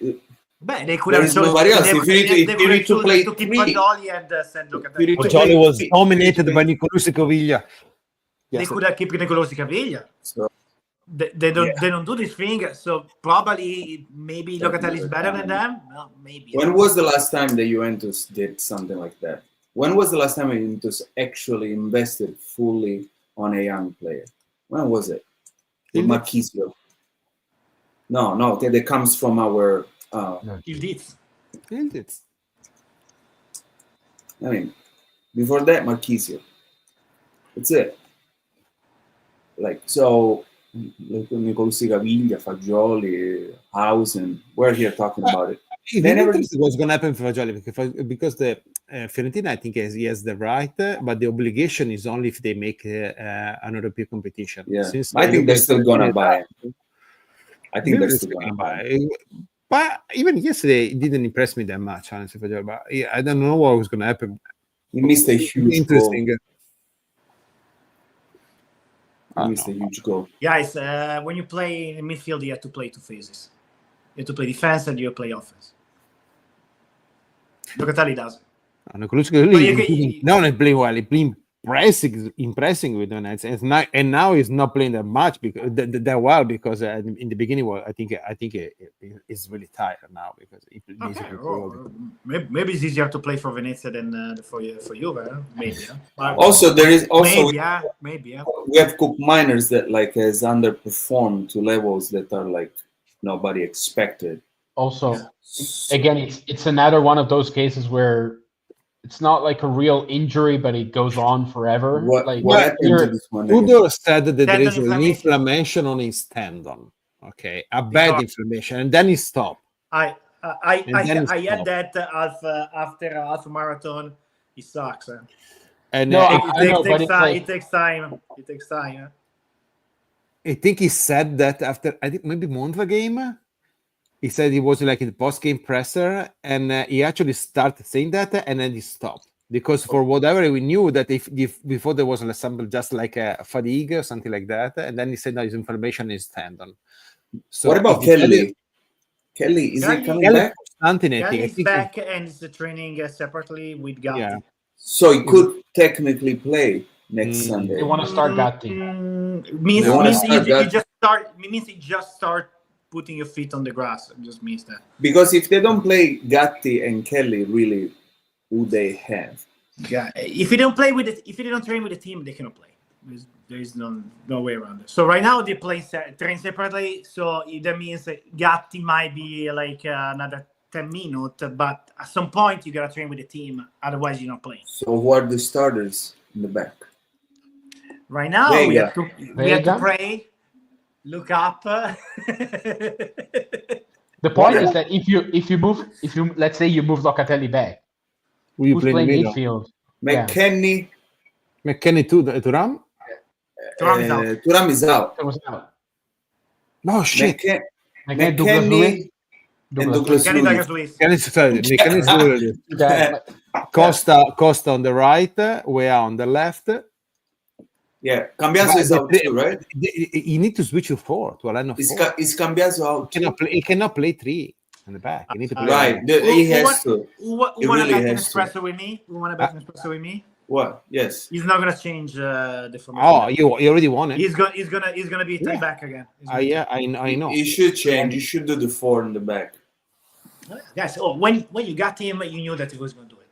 Speaker 4: Beh, they could
Speaker 2: There
Speaker 4: have
Speaker 2: is nobody else. If you need to play
Speaker 4: keep
Speaker 2: three,
Speaker 4: Fagioli and send
Speaker 2: you
Speaker 4: Locatelli.
Speaker 2: need to
Speaker 1: Johnny
Speaker 2: play
Speaker 1: was
Speaker 2: three.
Speaker 1: dominated by Nicolosi Caviglia.
Speaker 4: They
Speaker 1: Yes.
Speaker 4: could have kept Nicolosi Caviglia.
Speaker 2: So
Speaker 4: They don't do this thing. So probably maybe Locatelli is better than them. No, maybe.
Speaker 2: when was the last time the Juventus did something like that? When was the last time Juventus actually invested fully on a young player? When was it? With Marchisio. No, that comes from our.
Speaker 4: Il Diz.
Speaker 2: I mean, before that, Marchisio. That's it. Like, so, Nicolosi Caviglia, Fagioli, Hausen, we're here talking about it.
Speaker 1: They never what's going to happen for Fagioli because the Fiorentina, I think, he has the right, but the obligation is only if they make an European competition.
Speaker 2: Yeah,
Speaker 1: Since
Speaker 2: I think they're still going to buy it. I think they're still going to buy it.
Speaker 1: But even yesterday, it didn't impress me that much, honestly, Fagioli. But I don't know what was going to happen.
Speaker 2: He missed a huge goal. He missed a huge goal.
Speaker 4: Guys, when you play in midfield, you have to play two phases. You have to play defense and you play offense. Locatelli does.
Speaker 1: No, not playing well. He playing impressing with Donetsk, and now he's not playing that much because that well because in the beginning, I think he's really tired now because he
Speaker 4: maybe it's easier to play for Venezia than for Juve. Maybe.
Speaker 2: Also, there is also
Speaker 4: maybe.
Speaker 2: We have Cook Miners that like has underperformed to levels that are like nobody expected.
Speaker 3: Also, again, it's another one of those cases where it's not like a real injury, but it goes on forever.
Speaker 2: What happened to this one?
Speaker 1: Udo said that there is an inflammation on his tendon. Okay, a bad inflammation, and then he stopped.
Speaker 4: I had that after half marathon. It sucks.
Speaker 1: And
Speaker 4: it takes time. It takes time.
Speaker 1: I think he said that after maybe Monza game. He said he was like in the post-game presser, and he actually started saying that, and then he stopped because for whatever we knew that if before there was an ensemble just like a fatigue or something like that, and then he said no, his inflammation is tendon. So
Speaker 2: what about Kelly? Kelly is he coming back?
Speaker 4: Kelly's back and is training separately with Gatti.
Speaker 1: Yeah.
Speaker 2: So he could technically play next Sunday.
Speaker 3: They want to start Gatti.
Speaker 4: Means he just start putting your feet on the grass. It just means that.
Speaker 2: Because if they don't play Gatti and Kelly, really, who they have?
Speaker 4: Yeah. If you don't play with it, if they don't train with the team, they cannot play. There is no way around it. So right now they train separately. So that means Gatti might be like another 10 minutes, but at some point you gotta train with the team. Otherwise, you're not playing.
Speaker 2: So who are the starters in the back?
Speaker 4: Right now we have to pray. Look up.
Speaker 3: The point is that if you let's say you move Locatelli back, who's playing midfield?
Speaker 2: McKennie.
Speaker 1: McKennie to Thuram?
Speaker 2: Thuram is out.
Speaker 1: No shit.
Speaker 2: McKennie and Douglas Luiz.
Speaker 1: Costa on the right, Weah on the left.
Speaker 2: Yeah, Cambiaso is out too, right?
Speaker 1: You need to switch to 4 to a line of 4.
Speaker 2: Is Cambiaso out?
Speaker 1: He cannot play 3 in the back. He need to play
Speaker 2: right. He has to.
Speaker 4: Who want to bet an espresso with me? Who want to bet an espresso with me?
Speaker 2: What? Yes.
Speaker 4: He's not gonna change the formation.
Speaker 1: Oh, you already won it.
Speaker 4: He's gonna be 3 back again.
Speaker 1: I know.
Speaker 2: He should change. You should do the 4 in the back.
Speaker 4: Yes. Oh, when you got him, you knew that he was going to do it.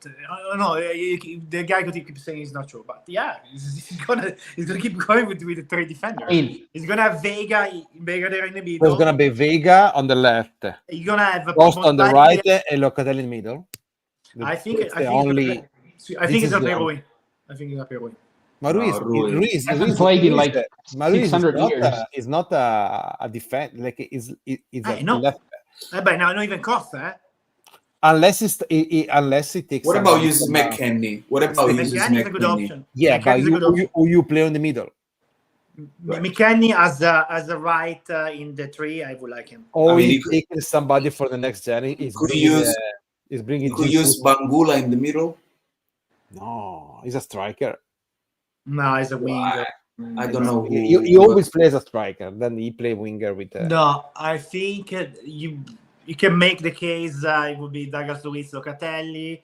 Speaker 4: No, the guy could keep saying it's not true, but yeah, he's gonna keep going with the 3 defenders. He's gonna have Vega there in the middle.
Speaker 1: There's gonna be Vega on the left.
Speaker 4: You're gonna have
Speaker 1: Costa on the right and Locatelli in the middle.
Speaker 4: I think it's a Perui. I think it's a Perui.
Speaker 1: Ruiz
Speaker 3: hasn't played in like 600 years.
Speaker 1: He's not a defense. Like he's a left.
Speaker 4: But now not even Costa.
Speaker 1: Unless he takes.
Speaker 2: What about using McKennie? What about using McKennie?
Speaker 4: Is a good option.
Speaker 1: Yeah, but you play in the middle.
Speaker 4: McKennie as a right in the 3, I would like him.
Speaker 1: Or he's taking somebody for the next journey. He's bringing.
Speaker 2: Could use Bangula in the middle.
Speaker 1: No, he's a striker.
Speaker 4: No, he's a winger.
Speaker 2: I don't know who.
Speaker 1: He always plays a striker. Then he play winger with.
Speaker 4: No, I think you can make the case it would be Douglas Luiz, Locatelli,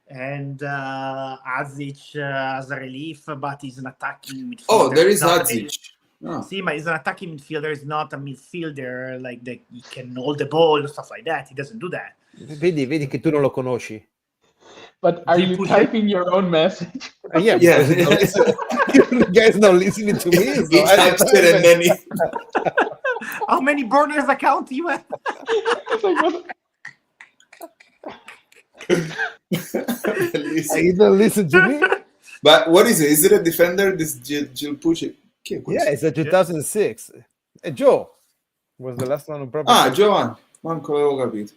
Speaker 4: and Azic as a relief, but he's an attacking midfielder.
Speaker 2: Oh, there is
Speaker 4: not
Speaker 2: Azic. Oh.
Speaker 4: See, but he's an attacking midfielder. He's not a midfielder like that. He can hold the ball and stuff like that. He doesn't do that.
Speaker 1: Vedi che tu non lo conosci.
Speaker 3: But are you typing your own message?
Speaker 1: Yeah. You guys not listening to me. So
Speaker 2: He types it and then he...
Speaker 4: How many burners account you have?
Speaker 1: You don't listen to me.
Speaker 2: But what is it? Is it a defender? This Gil push it.
Speaker 1: Yeah, it's a 2006. Joe was the last one who probably.
Speaker 2: Ah, Giovanni. Manco avevo capito.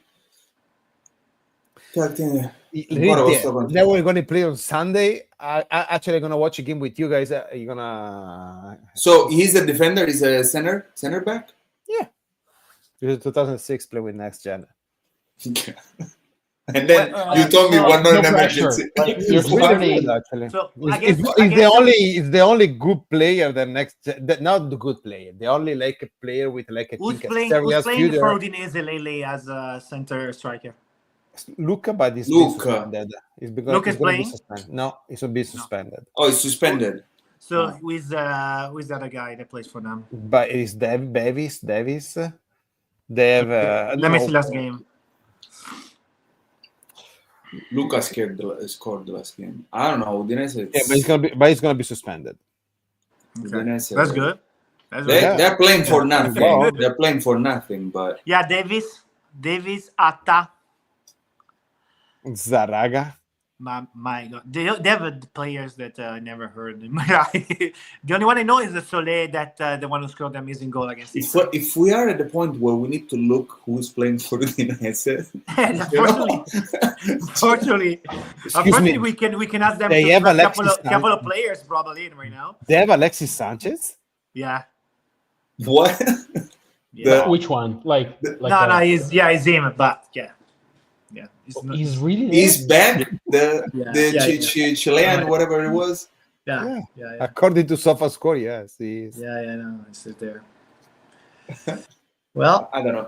Speaker 1: Now we're going to play on Sunday. Actually, I'm going to watch a game with you guys. You're going to.
Speaker 2: So he's a defender. He's a center back.
Speaker 1: Yeah. He's a 2006 play with Next Gen.
Speaker 2: And then you told me one not an emergency.
Speaker 3: Like, you're starting.
Speaker 1: Actually,
Speaker 4: So,
Speaker 1: it's the only good player. Not the good player. The only like a player with like a.
Speaker 4: Who's
Speaker 1: think
Speaker 4: playing for Udinese lately as a center striker?
Speaker 1: Luca, but he's
Speaker 2: Luca.
Speaker 1: suspended.
Speaker 4: Luca is playing?
Speaker 1: No, he's going to be suspended.
Speaker 2: Oh, he's suspended.
Speaker 4: So who's the other guy that plays for them?
Speaker 1: But it's Davis. They have.
Speaker 4: Let me see last game.
Speaker 2: Luca scored the last game. I don't know. Udinese.
Speaker 1: Yeah, but he's gonna be suspended.
Speaker 4: Okay.
Speaker 2: Udinese,
Speaker 4: That's good.
Speaker 2: They're playing for nothing. They're playing for nothing. But
Speaker 4: yeah, Davis, Atta.
Speaker 1: Zaraga.
Speaker 4: My God, they have players that I never heard in my life. The only one I know is the Solé, that the one who scored the amazing goal against.
Speaker 2: If we are at the point where we need to look who's playing for Udinese,
Speaker 4: unfortunately, we can ask them
Speaker 1: they
Speaker 4: to
Speaker 1: have
Speaker 4: a couple of players probably in right now.
Speaker 1: They have Alexis Sanchez.
Speaker 4: Yeah.
Speaker 2: what?
Speaker 4: Yeah.
Speaker 3: Which one? Like
Speaker 4: no, he's him, but yeah. Yeah,
Speaker 3: he's really
Speaker 2: he's back. The Chilean, whatever it was.
Speaker 4: Yeah.
Speaker 1: According to SofaScore, yes, he is.
Speaker 4: Yeah, no, it's there. Well,
Speaker 2: I don't know.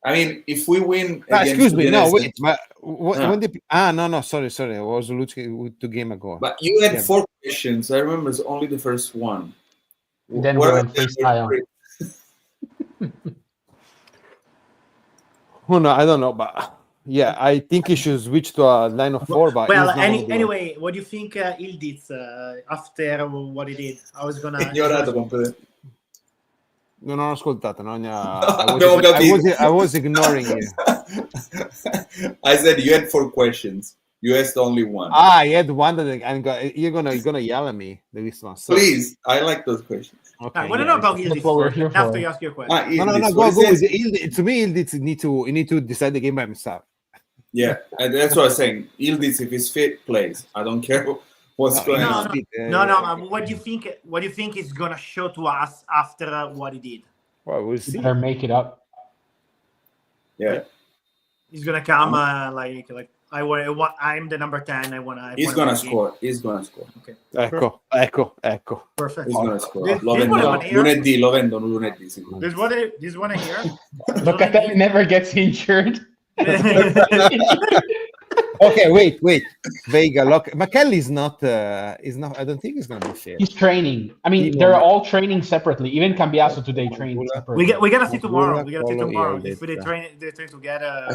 Speaker 2: I mean, if we win,
Speaker 1: excuse me, no, wait. When they, no, sorry, I was looking 2 games ago.
Speaker 2: But you had 4 questions. I remember it's only the first one.
Speaker 3: Then we went freestyle.
Speaker 1: Oh no, I don't know, but. Yeah, I think he should switch to a line of 4. But
Speaker 4: anyway, what do you think Ildiz after what he did? I was gonna.
Speaker 2: Ignorato completamente.
Speaker 1: Non ho ascoltato. I was ignoring you.
Speaker 2: I said you had 4 questions. You asked only 1.
Speaker 1: I had one that you're gonna yell at me. So.
Speaker 2: Please, I like those questions.
Speaker 4: Okay, what about Ildiz? After you ask your question.
Speaker 1: No. Go. To me, Ildiz need to decide the game by himself.
Speaker 2: Yeah, and that's what I'm saying. Ildiz, if he's fit, plays. I don't care what's going on.
Speaker 4: No. What do you think? What do you think is gonna show to us after what he did?
Speaker 1: Well, we'll see.
Speaker 3: Better make it up.
Speaker 2: Yeah,
Speaker 4: he's gonna come like I'm the number 10.
Speaker 2: He's gonna score. He's gonna score.
Speaker 4: Okay.
Speaker 1: Ecco.
Speaker 4: Perfect.
Speaker 2: He's gonna score. Lo vendono lunedì sicuro.
Speaker 4: This one here.
Speaker 3: Locatelli never gets injured.
Speaker 1: Okay, wait. Vega, McKelly is not. I don't think he's gonna be fair.
Speaker 3: He's training. I mean, they're all training separately. Even Cambiaso today trained separately.
Speaker 4: We gotta see tomorrow. If they train together.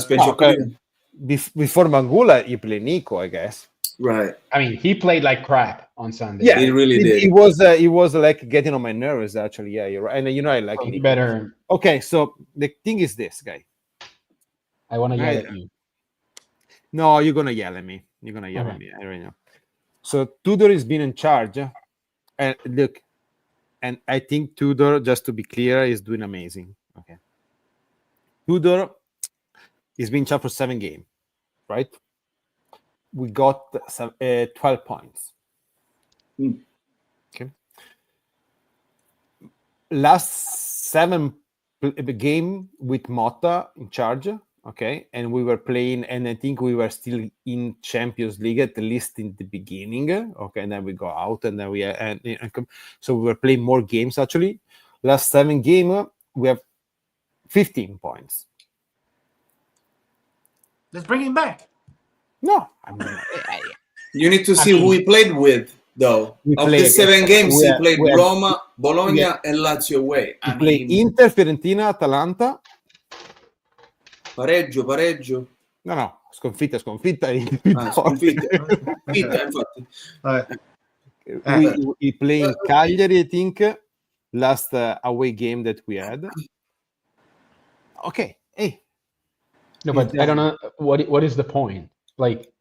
Speaker 1: Before Mangula, you play Nico, I guess.
Speaker 2: Right.
Speaker 3: I mean, he played like crap on Sunday.
Speaker 2: Yeah, he really did.
Speaker 1: He was like getting on my nerves. Actually, yeah, you're right. And I like Nico.
Speaker 3: Better.
Speaker 1: Okay, so the thing is this, guy.
Speaker 3: I want to yell at you.
Speaker 1: No, you're gonna yell at me. At me. I already know. So Tudor has been in charge, and look, and I think Tudor, just to be clear, is doing amazing. Okay. Tudor is been in charge for 7 games, right? We got 12 points. Okay. Last 7 game with Motta in charge. okay, and we were playing, and I think we were still in Champions League, at least in the beginning, okay, and then we go out, and then so we were playing more games. Actually, last 7 games we have 15 points.
Speaker 4: Let's bring him back.
Speaker 1: No, I mean,
Speaker 2: You need to see who he played with, though. Of the 7 games, he played Roma, Bologna, and Lazio away.
Speaker 1: He played Inter, Fiorentina, Atalanta.
Speaker 2: Pareggio.
Speaker 1: No, sconfitta.
Speaker 2: Sconfitta, infatti.
Speaker 1: We played in Cagliari, I think, last away game that we had. Okay, hey.
Speaker 3: No, but I don't know what is the point. Like,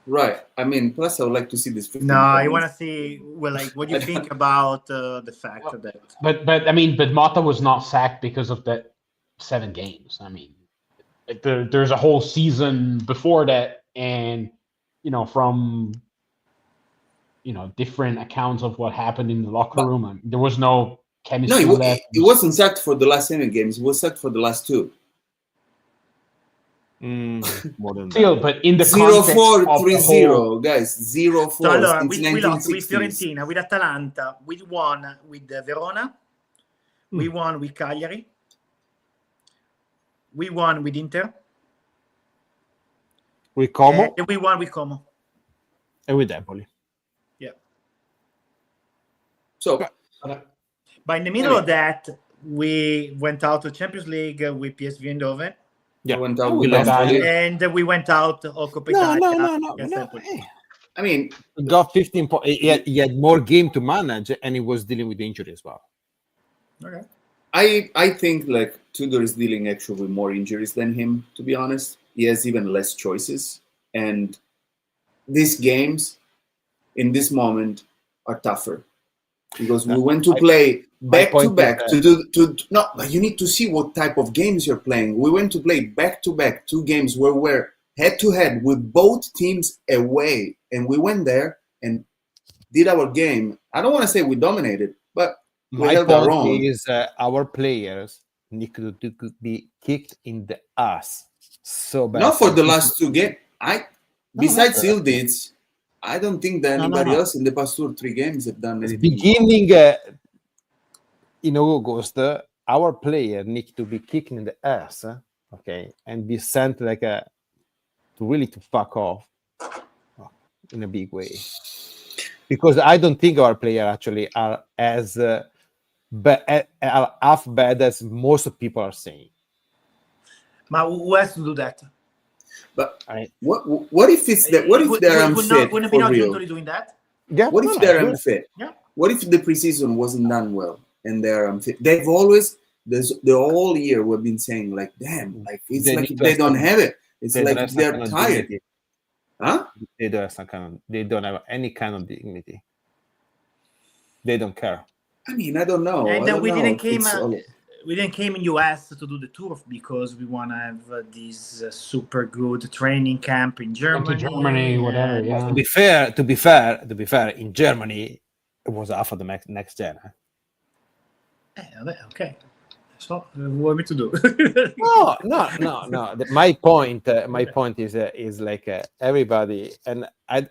Speaker 2: right. I mean, plus I would like to see this.
Speaker 4: No, I want to see. Well, like, what do you think about the fact that?
Speaker 3: But I mean, but Motta was not sacked because of that 7 games. I mean, like there's a whole season before that, and from different accounts of what happened in the locker room. I mean, there was no chemistry.
Speaker 2: No, it wasn't sacked for the last 7 games. It was sacked for the last 2.
Speaker 1: More than
Speaker 3: Still,
Speaker 1: that.
Speaker 3: but in the
Speaker 2: 0-4-3-0, guys, 0-4.
Speaker 4: So, allora,
Speaker 2: since
Speaker 4: we lost with
Speaker 2: 1960s.
Speaker 4: Fiorentina, with Atalanta, we won with Verona, we won with Cagliari, we won with Inter,
Speaker 1: With Como
Speaker 4: and we won with Como.
Speaker 1: and with Empoli.
Speaker 4: Yeah.
Speaker 2: So,
Speaker 4: But in the middle of that, we went out to Champions League with PSV Eindhoven.
Speaker 2: I went out
Speaker 1: we
Speaker 2: with
Speaker 1: lost.
Speaker 2: Empoli.
Speaker 4: And we went out to Coppa Italia.
Speaker 1: No.
Speaker 4: against Empoli.
Speaker 1: Hey.
Speaker 2: I mean,
Speaker 1: He got 15 points. He had more game to manage, and he was dealing with injury as well.
Speaker 4: Okay.
Speaker 2: I think like Tudor is dealing actually with more injuries than him, to be honest. He has even less choices. And these games, in this moment, are tougher. Because we went to play back to back but you need to see what type of games you're playing. We went to play back to back 2 games where we're head to head with both teams away, and we went there and did our game. I don't want to say we dominated, but we held our own.
Speaker 1: My point is our players need to be kicked in the ass so bad.
Speaker 2: Not for the last 2 games. Besides Ildiz, I don't think that anybody else in the past 2 or 3 games have done this.
Speaker 1: Beginning in August, our player need to be kicked in the ass, okay, and be sent to fuck off in a big way. Because I don't think our players actually are as half bad as most people are saying.
Speaker 4: But who has to do that?
Speaker 2: But what if it's that? What if they're unfit
Speaker 4: Wouldn't
Speaker 2: for
Speaker 4: be not
Speaker 2: real?
Speaker 4: doing that?
Speaker 1: Yeah.
Speaker 2: What if they're unfit?
Speaker 4: Yeah.
Speaker 2: What if the preseason wasn't done well and they're unfit? They've always the whole year we've been saying like, damn, like it's like they don't have it. It's like they're tired.
Speaker 1: Dignity.
Speaker 2: Huh?
Speaker 1: They don't have any kind of dignity. They don't care.
Speaker 2: I mean, I don't know.
Speaker 4: And then we didn't came in US to do the tour because we want to have this super good training camp in Germany.
Speaker 3: Whatever. Yeah.
Speaker 1: To be fair, in Germany, it was half of the next gen.
Speaker 4: Okay. So what want me to do?
Speaker 1: No. My point is like everybody, and I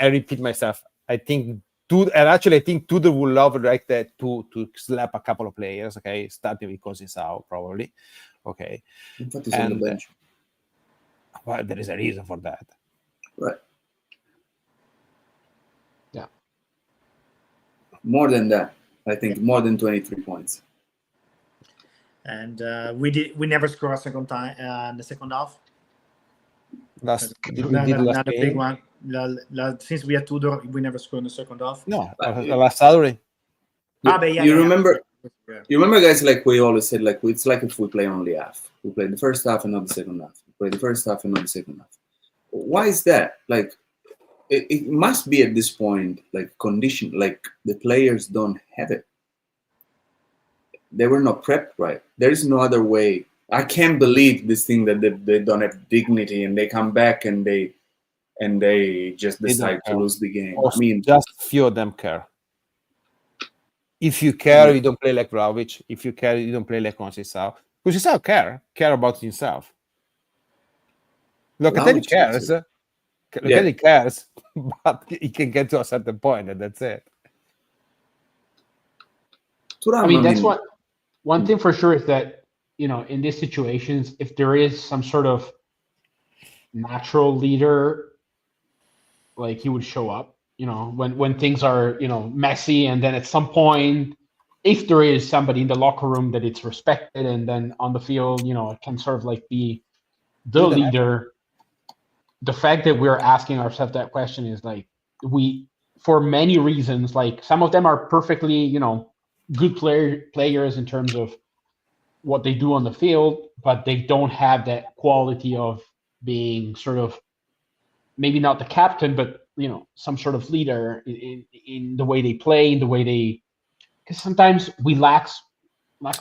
Speaker 1: repeat myself. I think Tudor would love like that to slap a couple of players. Okay, starting with Conceição probably. Okay,
Speaker 2: in fact, he's on the bench.
Speaker 1: Well, there is a reason for that.
Speaker 2: Right.
Speaker 3: Yeah.
Speaker 2: More than that, I think more than 23 points.
Speaker 4: And we never scored a second time in the second half. Another big one. Since we had Tudor, we never scored in the second half.
Speaker 1: No, last Saturday.
Speaker 2: You remember, guys, like we always said, like it's like if we play only half. We play the first half and not the second half. We play the first half and not the second half. Why is that? Like, it must be at this point, like condition, like the players don't have it. They were not prepped right. There is no other way. I can't believe this thing that they don't have dignity and they come back and they just decide to lose the game. I mean,
Speaker 1: just few of them care. If you care, you don't play like Vlahovic. If you care, you don't play like Conceição. Because he care about himself. Locatelli cares. Locatelli cares, but he can get to a certain point, and that's it.
Speaker 3: I mean, that's one thing for sure is that, in these situations, if there is some sort of natural leader, like he would show up, when things are, messy, and then at some point, if there is somebody in the locker room that it's respected, and then on the field, it can sort of like be the leader. The fact that we're asking ourselves that question is like, for many reasons, like some of them are perfectly, good players in terms of what they do on the field, but they don't have that quality of being sort of, maybe not the captain, but some sort of leader in the way they play, in the way they. Because sometimes we lack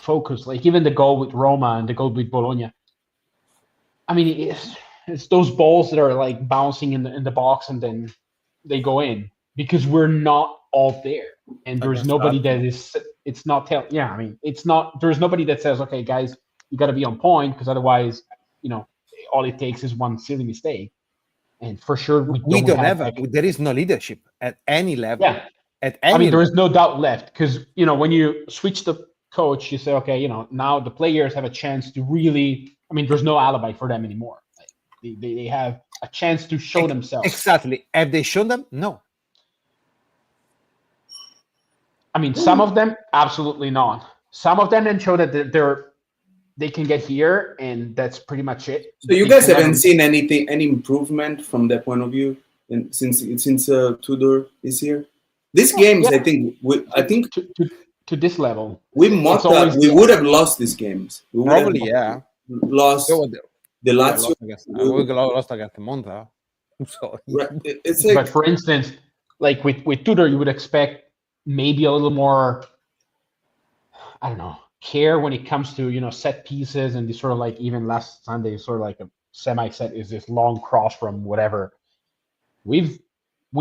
Speaker 3: focus. Like even the goal with Roma and the goal with Bologna. I mean, it's those balls that are like bouncing in the box and then they go in because we're not all there, and there's nobody that is. It's not yeah. I mean, it's not. There's nobody that says, okay, guys, you got to be on point, because otherwise, all it takes is one silly mistake. And for sure, we don't have
Speaker 1: there is no leadership at any level.
Speaker 3: Yeah. There is no doubt left, because when you switch the coach, you say, okay, now the players have a chance to really. I mean, there's no alibi for them anymore. Like, they have a chance to show themselves.
Speaker 1: Exactly. Have they shown them? No.
Speaker 3: I mean, some of them absolutely not. Some of them then show that they can get here, and that's pretty much it.
Speaker 2: So you guys haven't seen any improvement from that point of view since Tudor is here? These games, yeah. I think
Speaker 3: to this level,
Speaker 2: we would have lost these games.
Speaker 1: Probably, yeah.
Speaker 2: Lost the Lazio.
Speaker 1: We lost against Monza. So.
Speaker 2: It's like,
Speaker 3: but for instance, like with Tudor, you would expect maybe a little more, I don't know, care when it comes to set pieces, and the sort of like, even last Sunday, sort of like a semi-set is this long cross from whatever. We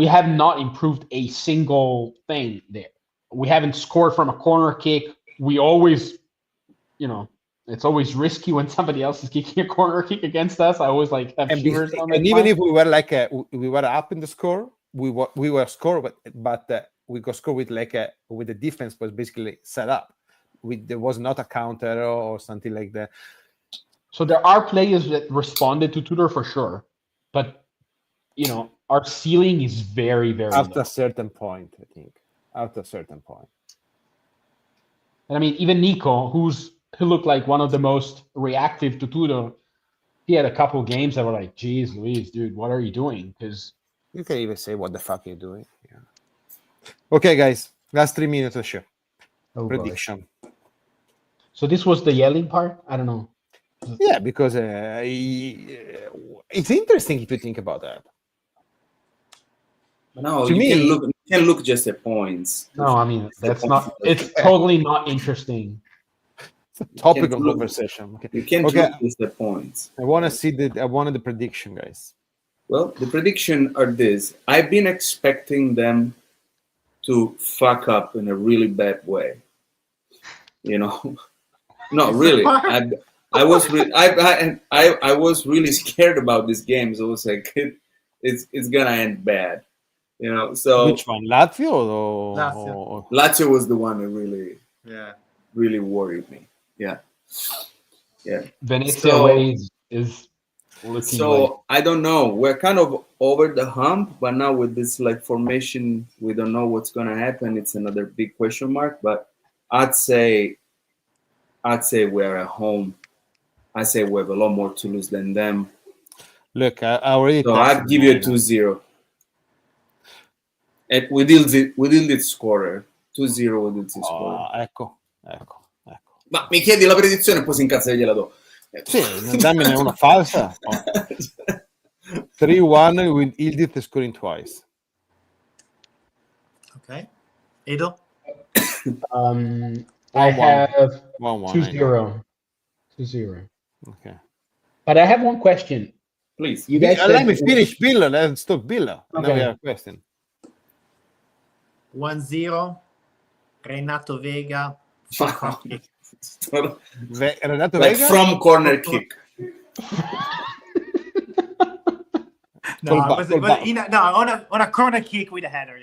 Speaker 3: have not improved a single thing there. We haven't scored from a corner kick. We always, it's always risky when somebody else is kicking a corner kick against us. I always like have shivers on that.
Speaker 1: And even if we were we were up in the score, we were scored, but we got scored with the defense was basically set up. There was not a counter or something like that.
Speaker 3: So there are players that responded to Tudor for sure, but our ceiling is very, very
Speaker 1: after
Speaker 3: low.
Speaker 1: A certain point, I think. After a certain point.
Speaker 3: And I mean, even Nico, who looked like one of the most reactive to Tudor, he had a couple of games that were like, "Geez, Louise, dude, what are you doing?" Because
Speaker 1: you can even say, "What the fuck are you doing?" Yeah. Okay, guys, last 3 minutes of the show. Prediction.
Speaker 3: Boy. So this was the yelling part? I don't know.
Speaker 1: Yeah, because it's interesting if you think about that.
Speaker 2: No, you can look just at points.
Speaker 3: No, I mean, that's not. It's totally not interesting.
Speaker 1: It's a topic of conversation. Okay.
Speaker 2: You can't look just at points.
Speaker 1: I wanted the prediction, guys.
Speaker 2: Well, the prediction are this. I've been expecting them to fuck up in a really bad way. Not really. I was really scared about this game. So I was like, it's gonna end bad. So
Speaker 1: which one, Lazio or
Speaker 2: Lazio was the one that really worried me. Yeah.
Speaker 3: Venezia away is looking.
Speaker 2: So I don't know. We're kind of over the hump, but now with this formation, we don't know what's gonna happen. It's another big question mark. But I'd say we're at home. I say we have a lot more to lose than them.
Speaker 1: Look, I already.
Speaker 2: So I'd give you a 2-0. E we did it scorer 2-0 we did scorer.
Speaker 1: Ecco.
Speaker 2: Ma mi chiedi la predizione e poi si incazza e gliela do.
Speaker 1: Sì, dammene una falsa. 3-1 with Ildit scoring twice.
Speaker 4: Okay. Edo?
Speaker 3: I have
Speaker 1: 1-1.
Speaker 3: 2-0.
Speaker 1: Okay.
Speaker 3: But I have one question.
Speaker 2: Please.
Speaker 3: You guys
Speaker 1: let me finish, Bill. Let's stop Bill. Okay. Now we have a question.
Speaker 4: 1-0. Renato Vega.
Speaker 1: Renato
Speaker 2: like
Speaker 1: Vega?
Speaker 2: from corner kick.
Speaker 4: No,
Speaker 1: Col ba-
Speaker 4: it
Speaker 1: col
Speaker 4: was
Speaker 1: ba-
Speaker 4: in a, no on a corner kick with a header.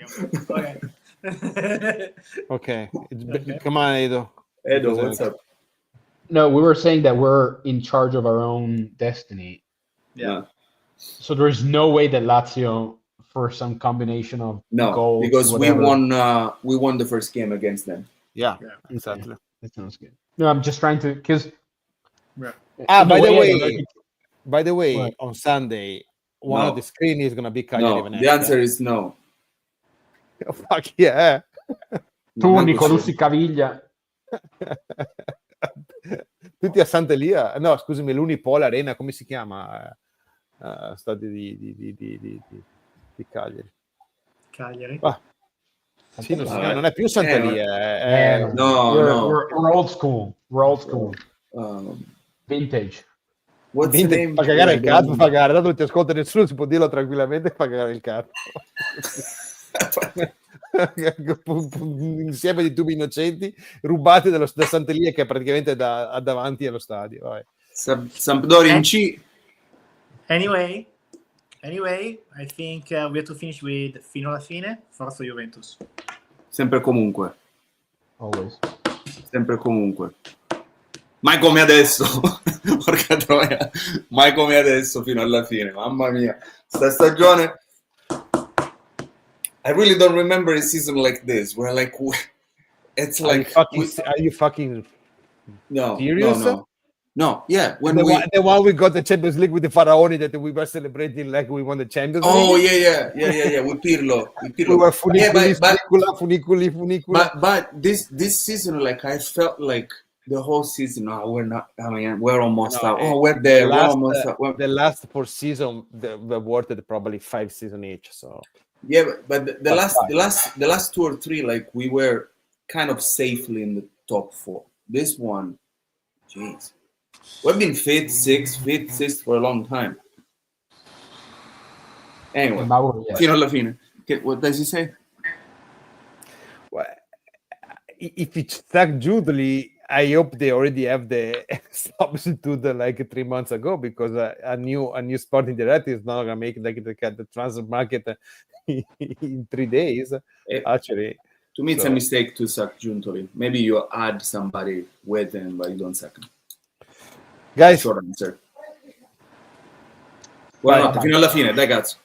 Speaker 4: Okay.
Speaker 1: Okay.
Speaker 4: Okay.
Speaker 1: Come on, Edo.
Speaker 2: Edo, what's up?
Speaker 3: No, we were saying that we're in charge of our own destiny.
Speaker 4: Yeah.
Speaker 3: So there is no way that Lazio, for some combination of
Speaker 2: No,
Speaker 3: goals,
Speaker 2: because
Speaker 3: whatever,
Speaker 2: we won the first game against them.
Speaker 1: Yeah,
Speaker 4: Yeah.
Speaker 1: exactly.
Speaker 3: That sounds good. No, I'm just trying to because.
Speaker 4: Yeah.
Speaker 1: By the way,
Speaker 3: What?
Speaker 1: on Sunday, one
Speaker 2: No.
Speaker 1: of the screen is gonna be Cagliari
Speaker 2: No,
Speaker 1: Venezia.
Speaker 2: the answer is no.
Speaker 1: Fuck yeah.
Speaker 3: Tu,
Speaker 2: Non è
Speaker 3: Nicolussi
Speaker 2: possibile.
Speaker 3: Caviglia.
Speaker 1: Tutti a Sant'Elia. No, scusami, l'Unipol Arena, come si chiama? Stadio di Cagliari.
Speaker 4: Cagliari.
Speaker 1: Ah, sì, non,
Speaker 2: Vabbè.
Speaker 1: non è più Sant'Elia.
Speaker 2: No,
Speaker 3: We're old school. We're old school. Vintage.
Speaker 2: What's the
Speaker 1: Vintage,
Speaker 2: name?
Speaker 1: fa cagare il
Speaker 2: Yeah,
Speaker 1: cazzo, fa cagare. Dato non ti ascolta nessuno, si può dirlo tranquillamente, fa cagare il cazzo. Un insieme di tubi innocenti rubati da Sant'Elia, che è praticamente davanti allo stadio. Vai.
Speaker 2: Sampdoria in C.
Speaker 4: Anyway, I think we have to finish with fino alla fine. Forza Juventus.
Speaker 2: Sempre comunque.
Speaker 3: Always.
Speaker 2: Sempre comunque. Mai come adesso. Porca troia. Mai come adesso fino alla fine. Mamma mia. Sta stagione. I really don't remember a season like this where like it's like
Speaker 1: Are you fucking
Speaker 2: no
Speaker 1: serious?
Speaker 2: No, yeah. When
Speaker 1: the
Speaker 2: we
Speaker 1: one we got the Champions League with the Faraoni that we were celebrating like we won the Champions League.
Speaker 2: Oh yeah. With Pirlo.
Speaker 1: We were funiculi.
Speaker 2: But this season, like I felt like the whole season. Oh, we're not. I mean, we're almost out. Oh, we're there. We're almost out.
Speaker 1: The last 4 seasons, they were worth probably 5 seasons each. So
Speaker 2: yeah, but the last 2 or 3, like we were kind of safely in the top 4. This one, jeez. We've been fifth, sixth for a long time. Anyway, fino alla fine. What does he say?
Speaker 1: Well, if it's stuck Judley, I hope they already have the substitute like 3 months ago, because a new sporting director is not gonna make like the transfer market in 3 days. Actually,
Speaker 2: to me, it's a mistake to sack Giuntoli. Maybe you add somebody with him, but you don't sack him.
Speaker 1: Guys,
Speaker 2: short answer. Buonanotte, fino alla fine, dai cazzo.